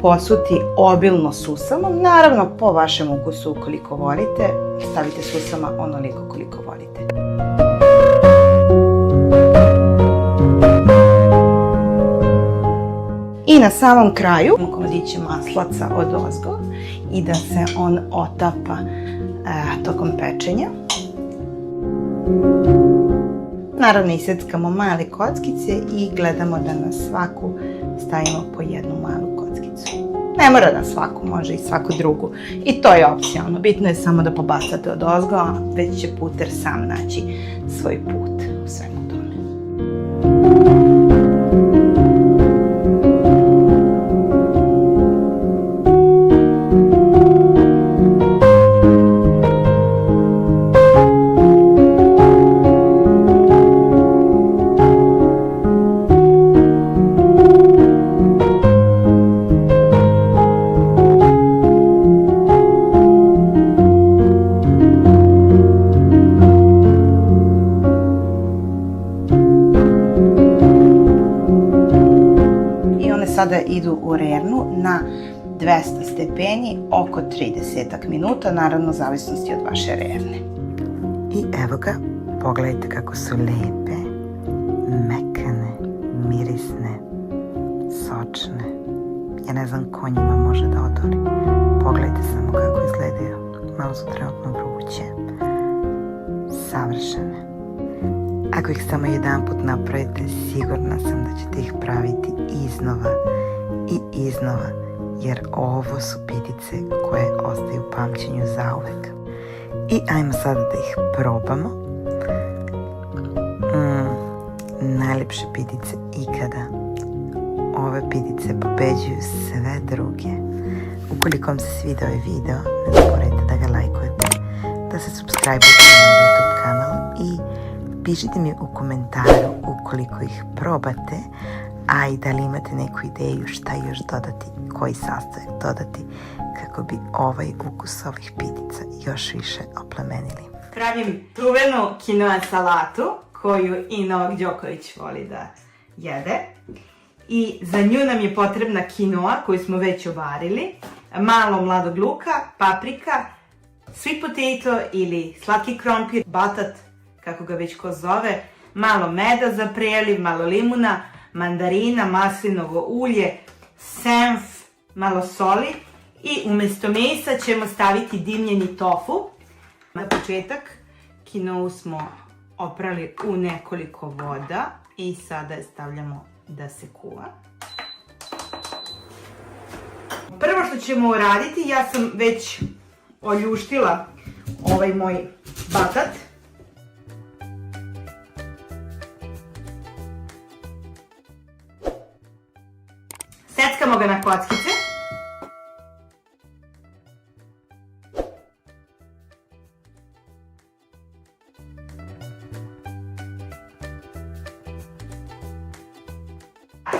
Speaker 2: posuti obilno susamom, naravno po vašem ukusu ukoliko volite, stavite susama onoliko koliko volite. I na samom kraju komadiće maslaca odozgo i da se on otapa tokom pečenja. Naravno iseckamo male kockice i gledamo da na svaku stavimo po jednu malu kockicu. Ne mora na svaku, može i svaku drugu. I to je opcionalno. Bitno je samo da pobacate odozgo, a već će puter sam naći svoj put u svemu tome. Sada idu u rernu na 200 stepeni oko 30 minuta, naravno u zavisnosti od vaše rerne. I evo ga, pogledajte kako su lepe, mekane, mirisne, sočne. Ja ne znam ko njima može da odoli. Pogledajte samo kako izgledaju. Malo su trenutno vruće. Savršene. Ako ih samo jedan put napravite, sigurna sam da ćete ih praviti iznova i iznova, jer ovo su pitice koje ostaju u pamćenju zauvek. I ajmo sada da ih probamo. Najlepše pitice ikada. Ove pitice pobeđuju sve druge. Ukoliko vam se svidio ovaj video, ne zaboravite da ga lajkujete, da se subscribe-ujete na moj YouTube kanal i pišite mi u komentaru ukoliko ih probate, a i da li imate neku ideju šta još dodati, koji sastojak dodati kako bi ovaj ukus ovih pitica još više oplemenili. Pravim čuvenu kinoa salatu koju i Novak Đoković voli da jede. I za nju nam je potrebna kinoa koju smo već ovarili, malo mladog luka, paprika, sweet potato ili slatki krompir, batat, kako ga već ko zove, malo meda za preliv, malo limuna, mandarina, maslinovo ulje, senf, malo soli
Speaker 1: I umjesto mesa ćemo staviti dimljeni tofu. Na početak kinovu smo oprali u nekoliko voda i sada je stavljamo da se kuva. Prvo što ćemo uraditi, ja sam već oljuštila ovaj moj batat. Seckamo ga na kockice.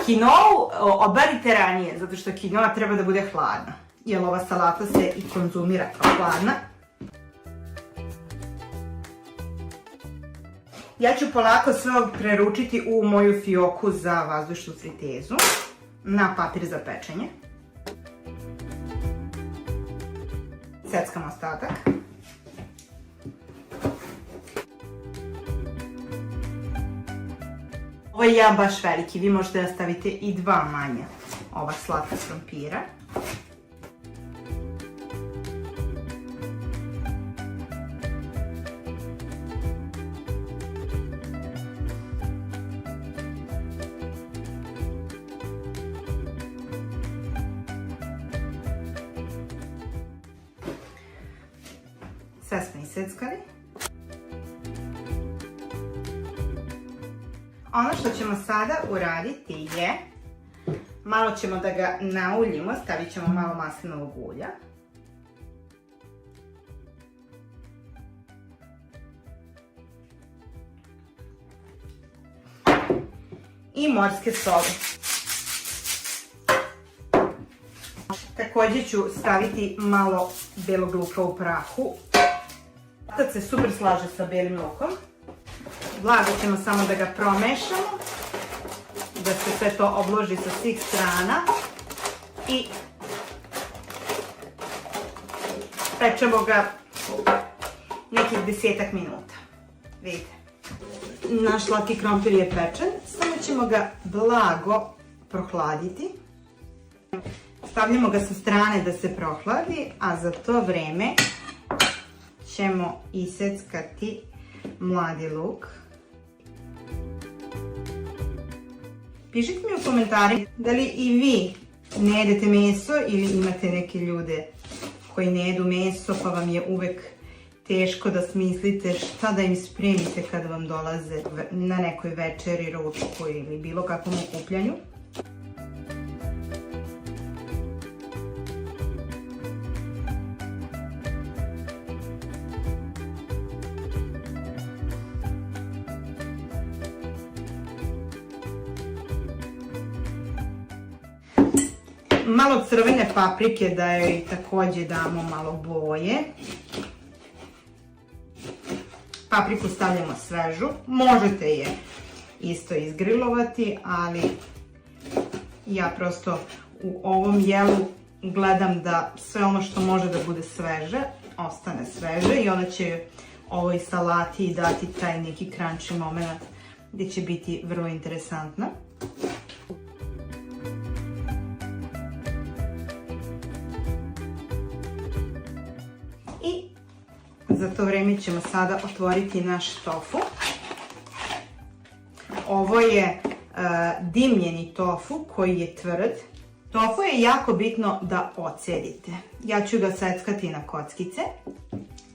Speaker 1: Kinovu obarite ranije, zato što kinova treba da bude hladna, jer ova salata se i konzumira kao hladna. Ja ću polako sve preručiti u moju fioku za vazdušnu fritezu, na papir za pečenje. Seckamo ostatak. Ovo je jedan baš veliki, vi možete da stavite i 2 manja ova slatka krompira. Sve smo iseckali. Ono što ćemo sada uraditi je, malo ćemo da ga nauljimo, stavit ćemo malo maslinovog ulja. I morske soli. Također ću staviti malo belog luka u prahu. Sad se super slaže sa belim lukom. Blago ćemo samo da ga promešamo, da se sve to obloži sa svih strana i pečemo ga nekih 10 minuta. Vidite, naš slatki krompir je pečen, samo ćemo ga blago prohladiti. Stavljamo ga sa strane da se prohladi, a za to vreme ćemo iseckati mladi luk. Pišite mi u komentarima da li i vi ne jedete meso ili imate neke ljude koji ne jedu meso pa vam je uvek teško da smislite šta da im spremite kada vam dolaze na nekoj večeri, ručku ili bilo kakvom okupljanju. Malo crvene paprike da joj također damo malo boje. Papriku stavljamo svežu, možete je isto izgrilovati, ali ja prosto u ovom jelu gledam da sve ono što može da bude sveže, ostane sveže i ona će ovoj salati dati taj neki crunchy moment gdje će biti vrlo interesantna. I za to vrijeme ćemo sada otvoriti naš tofu. Ovo je dimljeni tofu koji je tvrd. Tofu je jako bitno da ocedite. Ja ću ga seckati na kockice,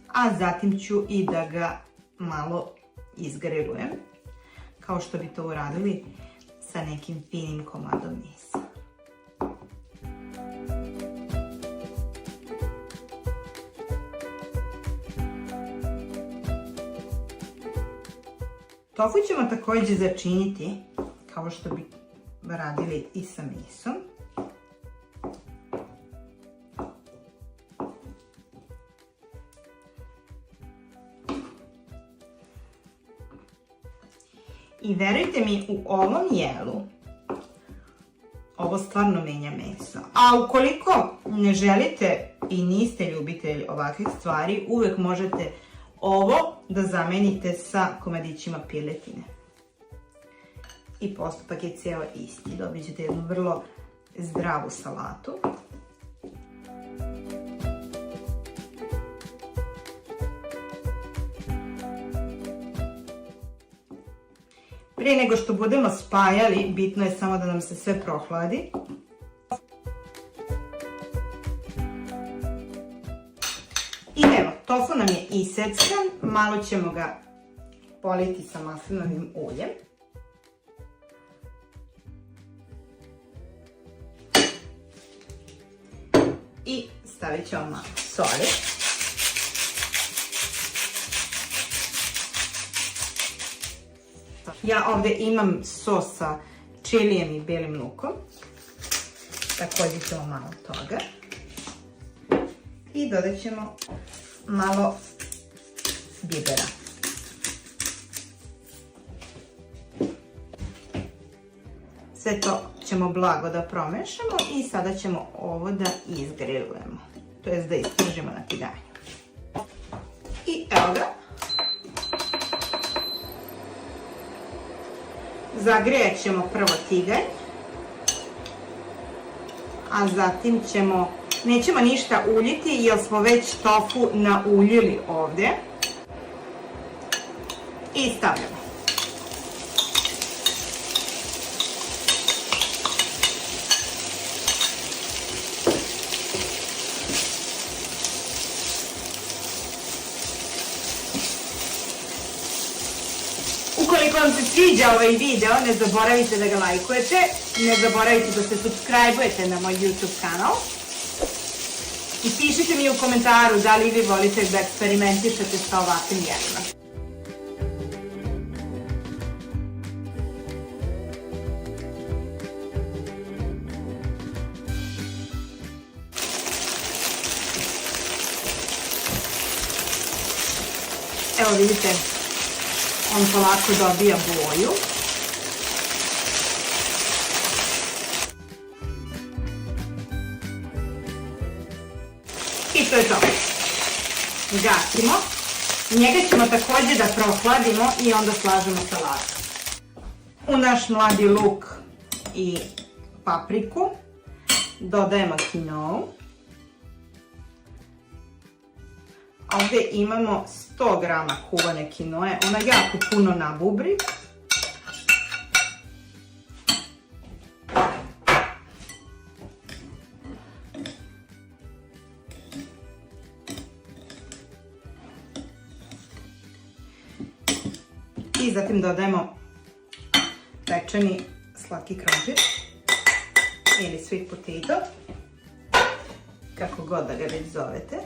Speaker 1: a zatim ću i da ga malo izgrilujem, kao što bi to uradili sa nekim finim komadom mesa. Tofu ćemo također začiniti kao što bi radili i sa mesom. I verujte mi, u ovom jelu ovo stvarno menja meso. A ukoliko ne želite i niste ljubitelj ovakvih stvari, uvek možete ovo da zamenite sa komadićima piletine. I postupak je ceo isti. Dobit ćete jednu vrlo zdravu salatu. Prije nego što budemo spajali, bitno je samo da nam se sve prohladi. I evo, tofu nam je iseckan, malo ćemo ga politi sa maslinovim uljem. I stavit ćemo malo soli. Ja ovdje imam sos sa čilijem i belim lukom. Također ćemo malo toga. I dodat ćemo malo bibera. Sve to ćemo blago da promešamo i sada ćemo ovo da izgrilujemo. To jest da ispržimo na tiganju. I evo ga. Zagrijat ćemo prvo tiganj. A zatim nećemo ništa uljiti jer smo već tofu nauljili ovdje. I stavljamo. Ukoliko vam se sviđa ovaj video, ne zaboravite da ga lajkujete, ne zaboravite da se subscribe-ujete na moj YouTube kanal i pišite mi u komentaru da li vi volite da eksperimentišete sa ovakvim jedima. Evo vidite, on polako dobija boju. I to je to. Gasimo. Njega ćemo također da prohladimo i onda slažemo salatu. U naš mladi luk i papriku dodajemo kinoa. Ovdje imamo 100 grama kuvane kinoe, ona jako puno nabubri. I zatim dodajemo pečeni slatki krompir ili sweet potato, kako god da ga već zovete.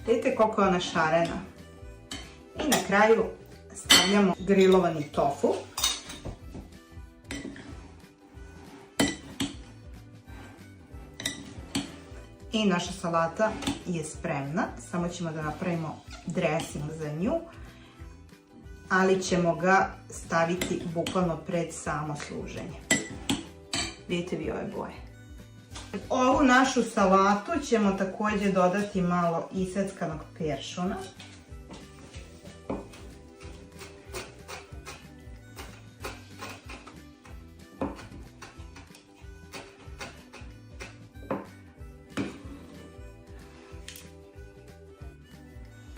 Speaker 1: Vidite koliko je ona šarena. I na kraju stavljamo grilovani tofu. I naša salata je spremna. Samo ćemo da napravimo dressing za nju. Ali ćemo ga staviti bukvalno pred samo služenje. Vidite vi ove boje. Ovu našu salatu ćemo također dodati malo iseckanog peršuna.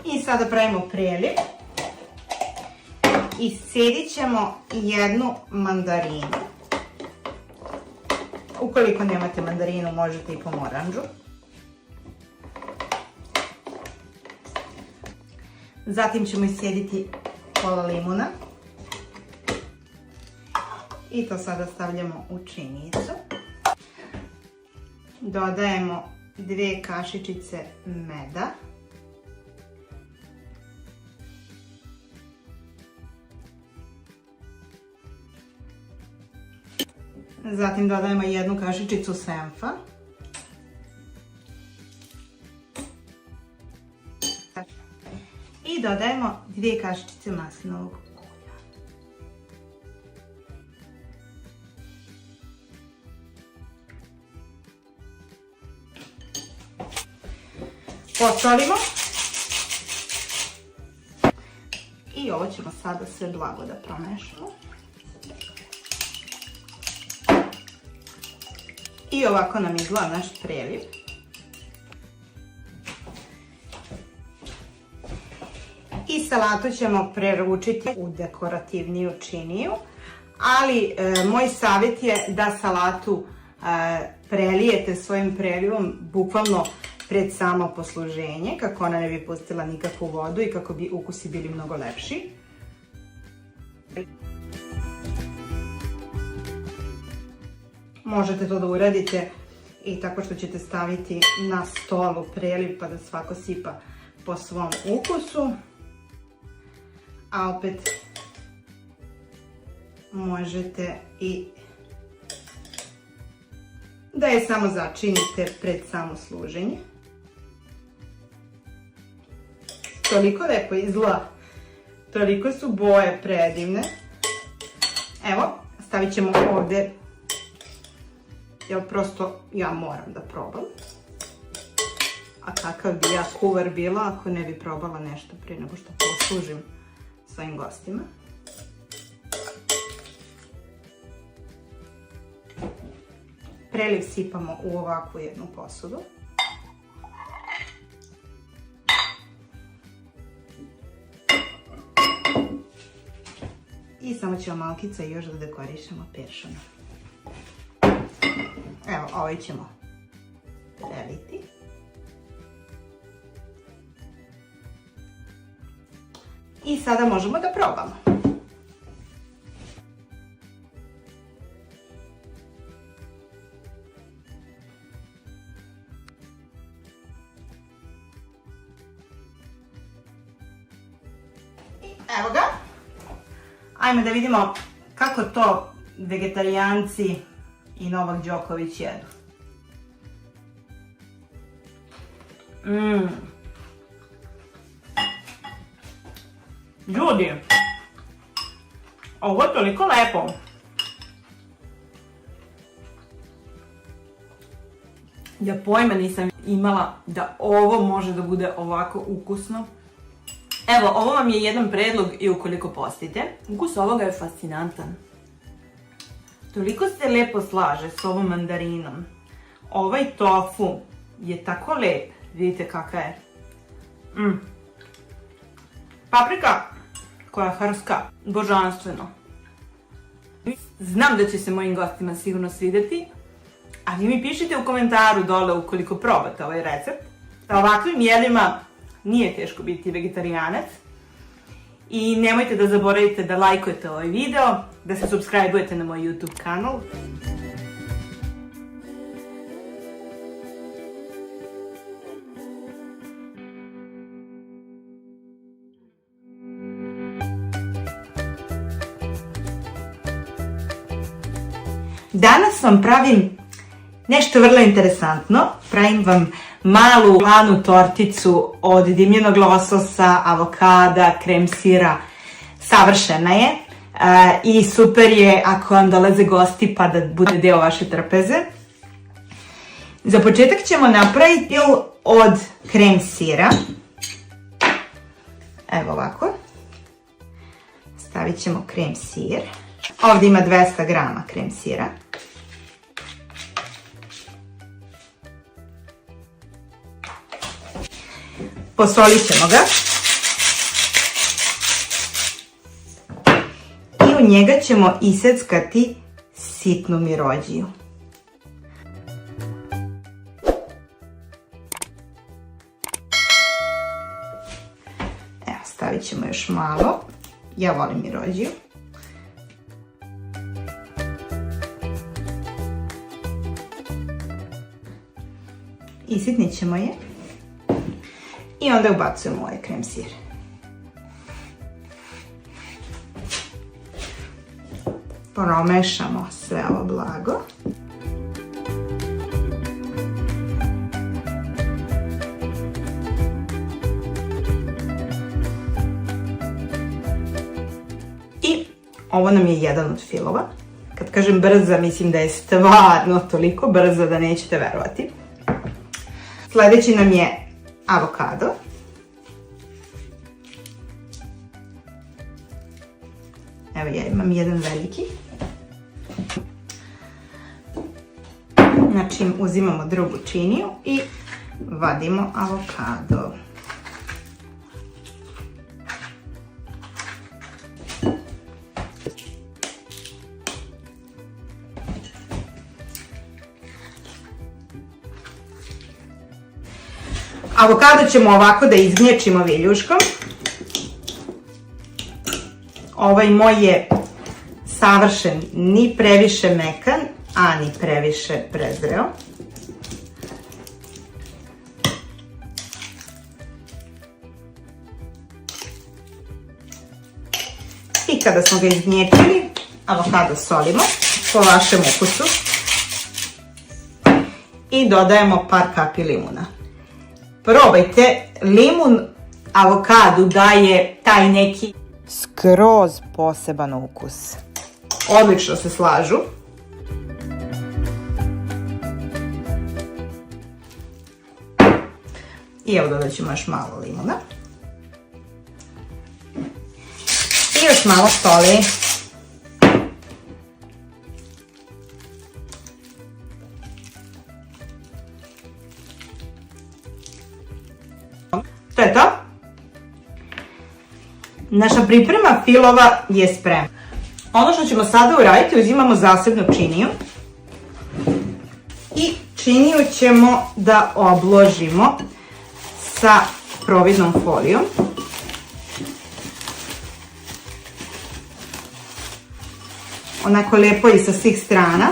Speaker 1: I sada pravimo preliv. Iscedit ćemo jednu mandarinu. Ukoliko nemate mandarinu, možete i pomoranđu. Zatim ćemo iscediti pola limuna. I to sada stavljamo u činicu. Dodajemo 2 kašičice meda. Zatim dodajemo 1 kašičicu senfa. I dodajemo 2 kašičice maslinovog ulja. Posolimo. I ovo ćemo sada sve blago da promešamo. I ovako nam izgleda naš preliv. I salatu ćemo preručiti u dekorativniju činiju, ali moj savjet je da salatu prelijete svojim prelivom bukvalno pred samo posluženje, kako ona ne bi pustila nikakvu vodu i kako bi ukusi bili mnogo lepši. Možete to da uradite i tako što ćete staviti na stolu preliv pa da svako sipa po svom ukusu. A opet možete i da je samo začinite pred samo služenje. Toliko lepo izgleda, toliko su boje predivne. Evo, stavit ćemo ovde, jer prosto ja moram da probam. A kakav bi ja kuvar bila ako ne bi probala nešto prije nego što poslužim svojim gostima. Preliv sipamo u ovakvu jednu posudu. I samo ćemo malkica još da dekorišemo peršunom. Evo, ovaj ćemo preliti. I sada možemo da probamo. Evo ga. Ajmo da vidimo kako to vegetarijanci i Novak Đoković jedu. Ljudi, ovo je toliko lepo. Ja pojma nisam imala da ovo može da bude ovako ukusno. Evo, ovo vam je jedan predlog i ukoliko postite. Ukus ovoga je fascinantan. Toliko se lepo slaže s ovom mandarinom. Ovaj tofu je tako lep. Vidite kakav je. Paprika koja je hrska. Božanstveno. Znam da će se mojim gostima sigurno svidjeti. A vi mi pišite u komentaru dole ukoliko probate ovaj recept. Sa ovakvim jelima nije teško biti vegetarijanac. I nemojte da zaboravite da lajkujete ovaj video, da se subscribe-ujete na moj YouTube kanal. Danas vam pravim nešto vrlo interesantno. Pravim vam malu planu torticu od dimljenog lososa, avokada, krem sira. Savršena je i super je ako vam dolaze gosti pa da bude deo vaše trpeze. Za početak ćemo napraviti od krem sira. Evo ovako. Stavit ćemo krem sir. Ovdje ima 200 grama krem sira. Posolit ćemo ga. I u njega ćemo iseckati sitnu mirođiju. Evo, stavit ćemo još malo. Ja volim mirođiju. Isitnit ćemo je. I onda ubacujemo ovaj krem sir. Promešamo sve ovo blago. I ovo nam je jedan od filova. Kad kažem brza, mislim da je stvarno toliko brza da nećete verovati. Sljedeći nam je avokado. Evo ja imam jedan veliki. Znači uzimamo drugu činiju i vadimo avokado. Avokado ćemo ovako da izgnječimo viljuškom. Ovaj moj je savršen, ni previše mekan, a ni previše prezreo. I kada smo ga izgnječili, avokado solimo po vašem ukusu i dodajemo par kapi limuna. Probajte, limun avokadu daje taj neki skroz poseban ukus. Odlično se slažu. I evo dodat ćemo još malo limuna. I još malo soli. To je to. Naša priprema filova je spremna. Ono što ćemo sada uraditi, uzimamo zasebnu činiju i činiju ćemo da obložimo sa providnom folijom. Onako lepo i sa svih strana.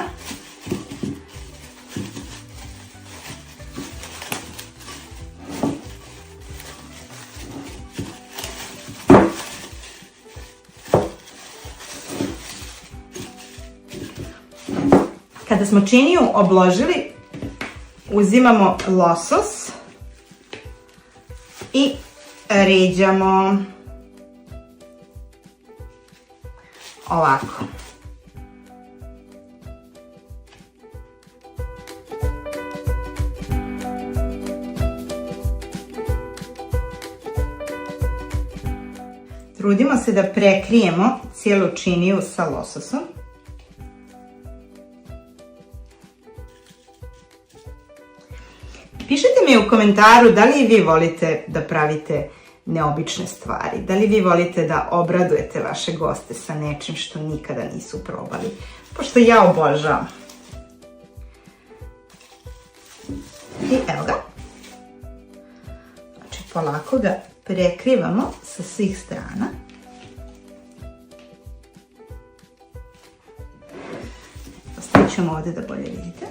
Speaker 1: Kada smo činiju obložili, uzimamo losos i ređamo ovako. Trudimo se da prekrijemo cijelu činiju sa lososom. Pišite mi u komentaru da li vi volite da pravite neobične stvari, da li vi volite da obradujete vaše goste sa nečim što nikada nisu probali, pošto ja obožavam. I evo ga. Znači polako ga prekrivamo sa svih strana. Ostavit ćemo ovdje da bolje vidite.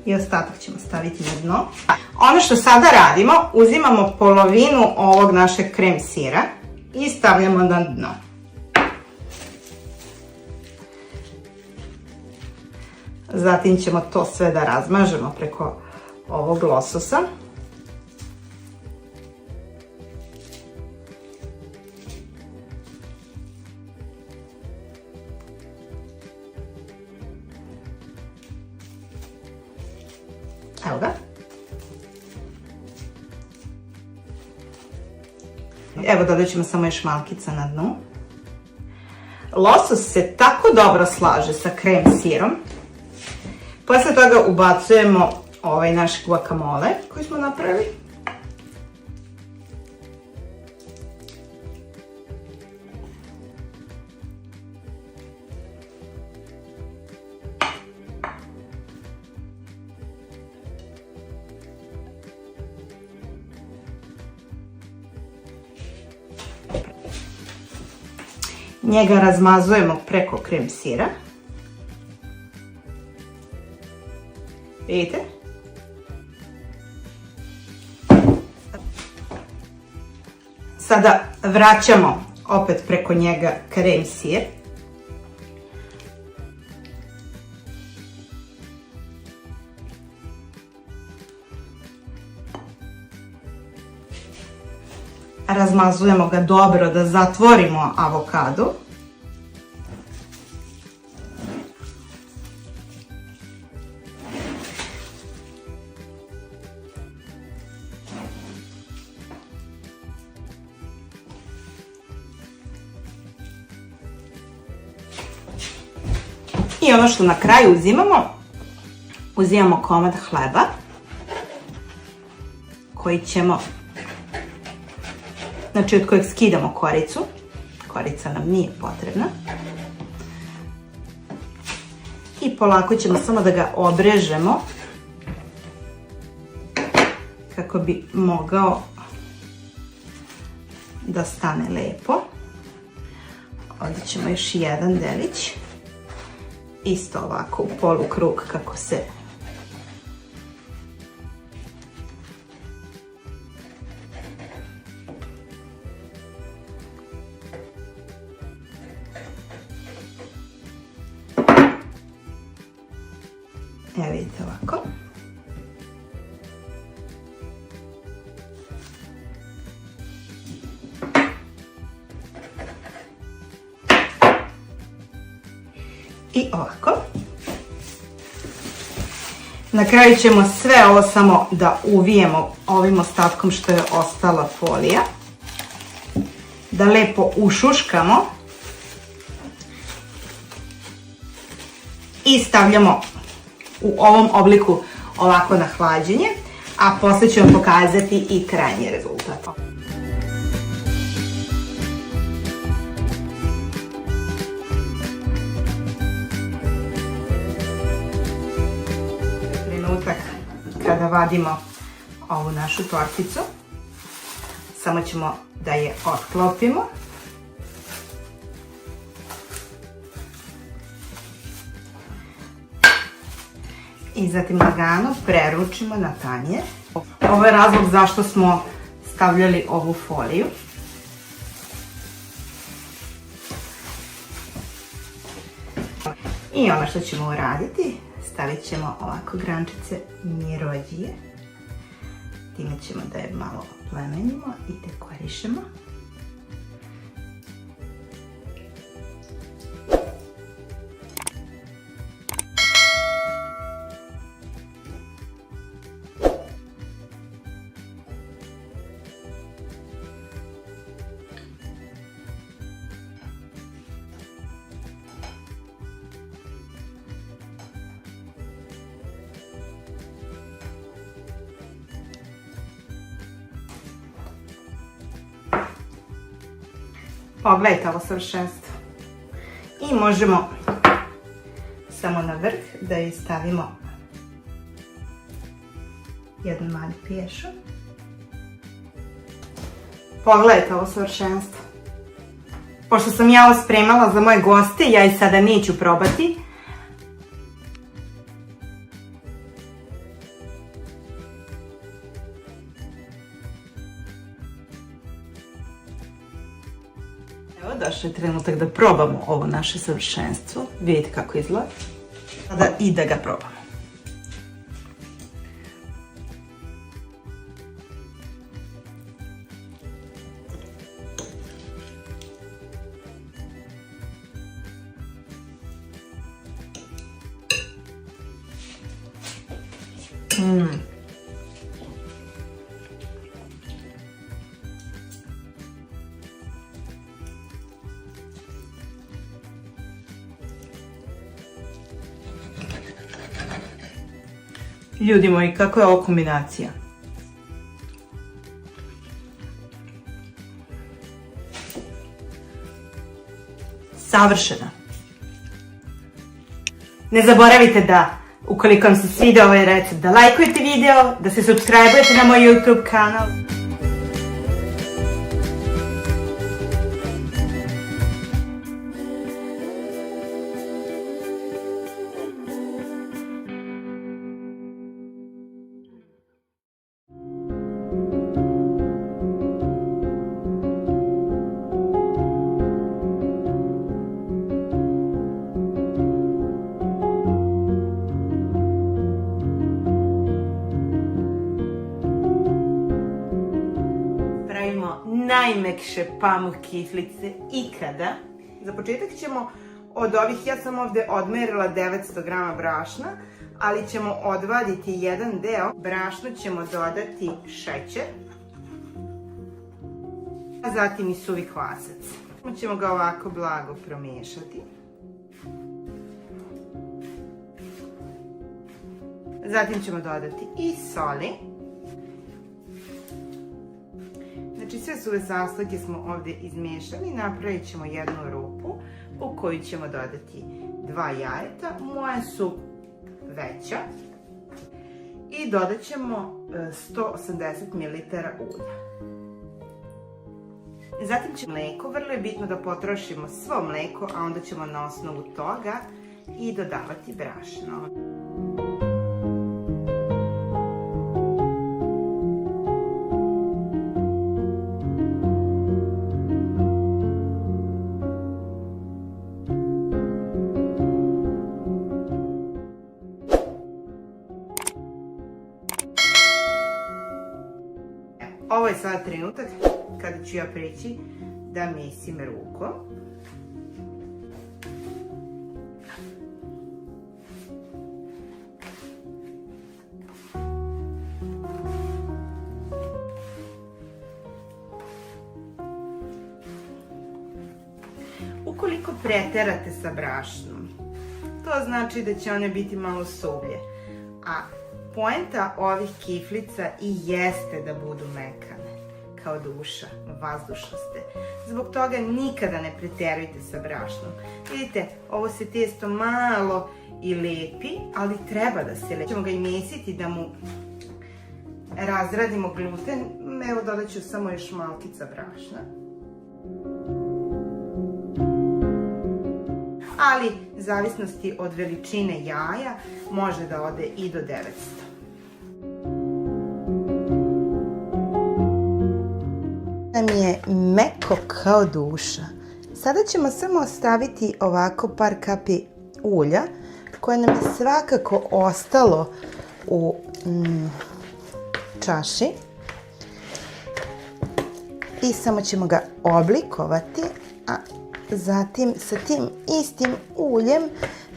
Speaker 1: I ostatak ćemo staviti na dno. Ono što sada radimo, uzimamo polovinu ovog našeg krem sira i stavljamo na dno. Zatim ćemo to sve da razmažemo preko ovog lososa. Evo ga. Evo dodat ćemo samo još malkica na dnu. Losos se tako dobro slaže sa krem sirom. Posle toga ubacujemo ovaj naš guacamole koji smo napravili. Njega razmazujemo preko krem sira. Vidite? Sada vraćamo opet preko njega krem sir. Razmazujemo ga dobro da zatvorimo avokado. I ono što na kraju uzimamo komad hleba koji ćemo, znači od kojeg skidamo koricu. Korica nam nije potrebna. I polako ćemo samo da ga obrežemo kako bi mogao da stane lepo. Ovdje ćemo još jedan delić. Isto ovako u polukrug kako se evo vidite ovako. I ovako. Na kraju ćemo sve ovo samo da uvijemo ovim ostatkom što je ostala folija. Da lepo ušuškamo. I stavljamo u ovom obliku ovako na hlađenje, a posle ću vam pokazati i krajnji rezultat. Trenutak kada vadimo ovu našu torticu, samo ćemo da je otklopimo. I zatim lagano preručimo na tanjer. Ovo je razlog zašto smo stavljali ovu foliju. I ono što ćemo uraditi, stavit ćemo ovako grančice mirođije. Time ćemo da je malo oplemenimo i dekorišemo. Pogledajte ovo savršenstvo. I možemo samo na vrh da joj stavimo jedan mali pješon. Pogledajte ovo savršenstvo. Pošto sam ja ovo spremala za moje goste, ja i sada neću probati. Evo, došao je trenutak da probamo ovo naše savršenstvo. Vidite kako izgleda. Sada i da ga probamo. Ljudi moji, kako je ovo kombinacija? Savršena. Ne zaboravite da, ukoliko vam se svidio ovaj recept, da lajkujete video, da se subscribe-ujete na moj YouTube kanal. Najmekše pamuk kiflice ikada. Za početak ćemo od ovih, ja sam ovdje odmerila 900 grama brašna, ali ćemo odvaditi jedan deo. Brašnu ćemo dodati šećer, a zatim i suvi kvasac. Ćemo ga ovako blago promiješati. Zatim ćemo dodati i soli. Znači sve suve sastojke smo ovdje izmiješali, napravit ćemo jednu rupu u koju ćemo dodati 2 jajeta, moja su veća, i dodat ćemo 180 ml ulja. Zatim ćemo mlijeko, vrlo je bitno da potrošimo svo mlijeko, a onda ćemo na osnovu toga i dodavati brašno. Ovo je sada trenutak kada ću ja preći da mesim rukom. Ukoliko preterate sa brašnom, to znači da će one biti malo sublje, a poenta ovih kiflica i jeste da budu mekane, kao duša, vazdušnaste. Zbog toga nikada ne preterujte sa brašnom. Vidite, ovo se testo malo i lepi, ali treba da se lepi. Ćemo ga i mesiti da mu razradimo gluten. Evo dodat ću samo još malkica brašna. Ali, u zavisnosti od veličine jaja, može da ode i do 900.
Speaker 2: Nam je meko kao duša. Sada ćemo samo staviti ovako par kapi ulja koje nam je svakako ostalo u čaši. I samo ćemo ga oblikovati, a zatim sa tim istim uljem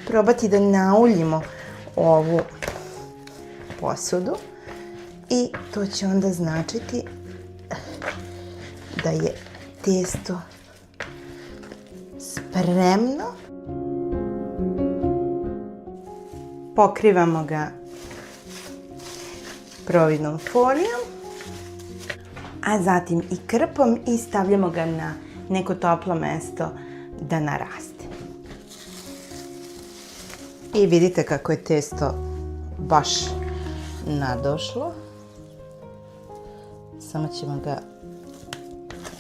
Speaker 2: probati da nauljimo ovu posudu i to će onda značiti da je testo spremno. Pokrivamo ga providnom folijom, a zatim i krpom i stavljamo ga na neko toplo mesto da naraste. I vidite kako je testo baš nadošlo. Samo ćemo ga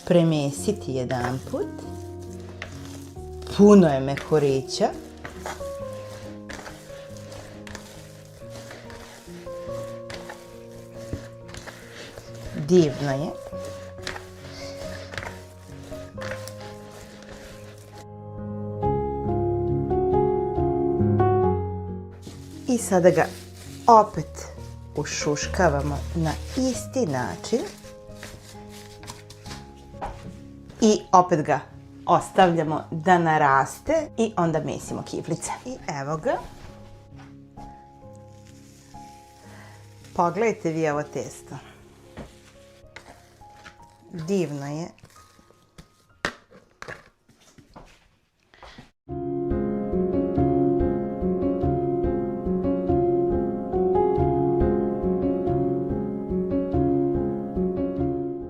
Speaker 2: premesiti jedan put. Puno je mehurića. Divno je. I sada ga opet ušuškavamo na isti način. I opet ga ostavljamo da naraste i onda mesimo kiflice. I evo ga. Pogledajte vi ovo testo. Divno je.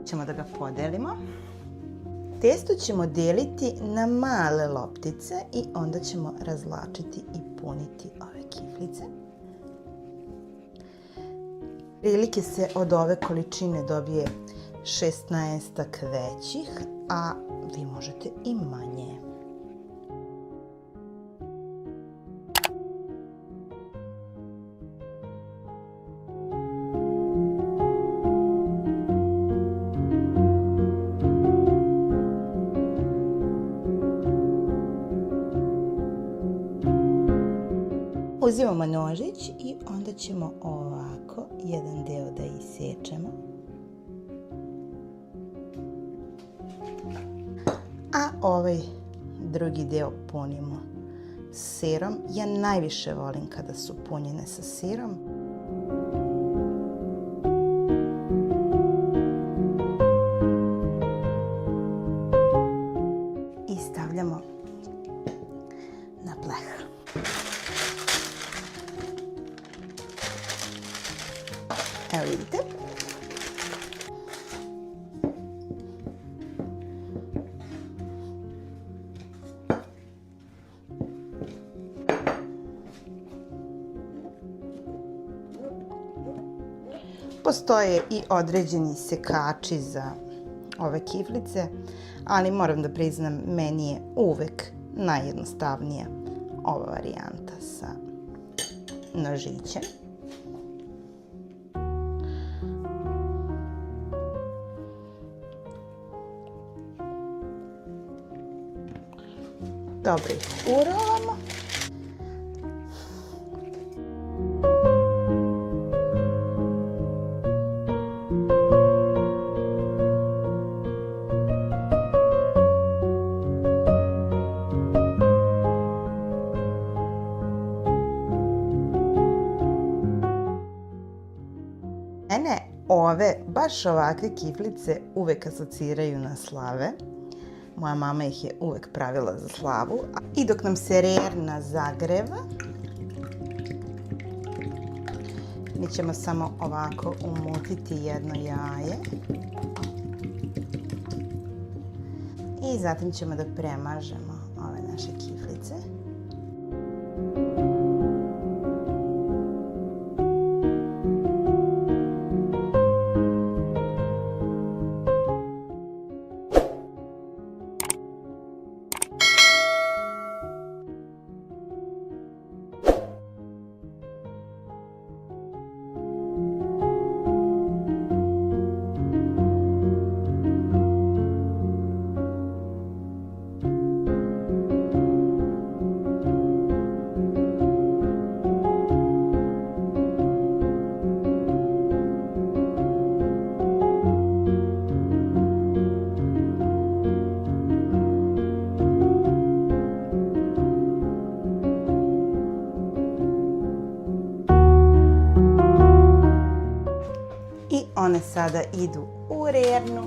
Speaker 2: Ćemo da ga podelimo. Testo ćemo deliti na male loptice i onda ćemo razvlačiti i puniti ove kiflice. Prilike se od ove količine dobije 16-ak većih, a vi možete i manje. Uzimamo nožić i onda ćemo ovako jedan deo da isečemo. A ovaj drugi deo punimo sirom. Ja najviše volim kada su punjene sa sirom. I stavljamo na pleh.
Speaker 1: Postoje i određeni sekači za ove kiflice, ali moram da priznam, meni je uvek najjednostavnija ova varijanta sa nožićem. Dobro ih urolamo. Mene ove, baš ovakve kiflice uvek asociraju na slave. Moja mama ih je uvek pravila za slavu. I dok nam se rerna zagreva, mi ćemo samo ovako umutiti jedno jaje. I zatim ćemo da premažemo ove naše kiflice. I one sada idu u rernu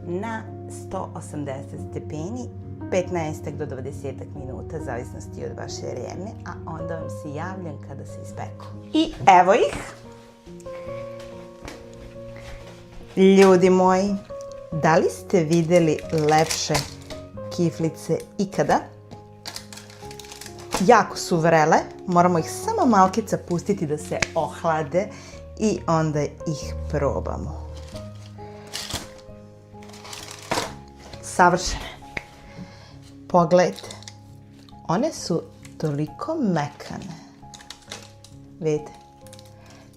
Speaker 1: na 180 stepeni, 15 do 20 minuta, zavisnosti od vaše rerne, a onda vam se javljam kada se ispeku. I evo ih. Ljudi moji, da li ste videli lepše kiflice ikada? Jako su vrele, moramo ih samo malkica pustiti da se ohlade i onda ih probamo. Savršene. Pogledajte, one su toliko mekane. Vidite,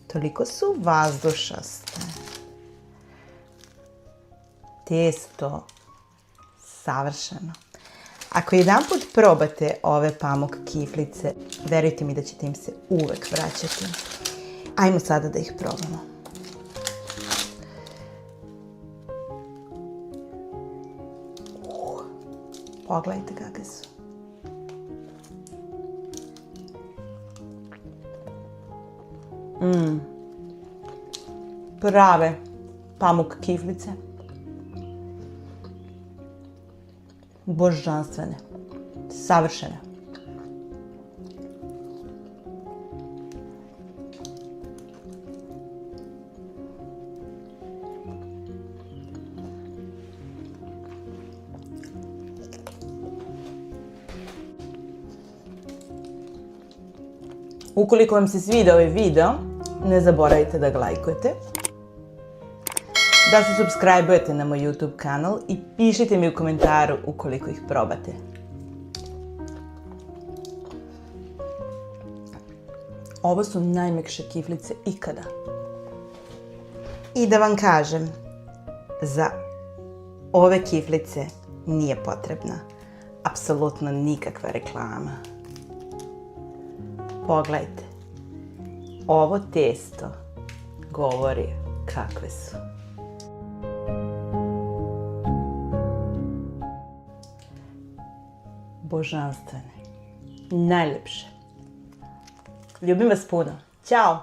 Speaker 1: toliko su vazdušaste. Testo savršeno. Ako jedanput probate ove pamuk kiflice, verujte mi da ćete im se uvek vraćati. Ajmo sada da ih probamo. Pogledajte kakve su. Prave pamuk kiflice. Božanstvene. Savršene. Ukoliko vam se sviđa ovaj video, ne zaboravite da ga lajkujete, da se subscribe-ujete na moj YouTube kanal i pišite mi u komentaru ukoliko ih probate. Ovo su najmekše kiflice ikada. I da vam kažem, za ove kiflice nije potrebna apsolutno nikakva reklama. Pogledajte, ovo testo govori kakve su. Božanstvene, najljepše. Ljubim vas puno. Ćao!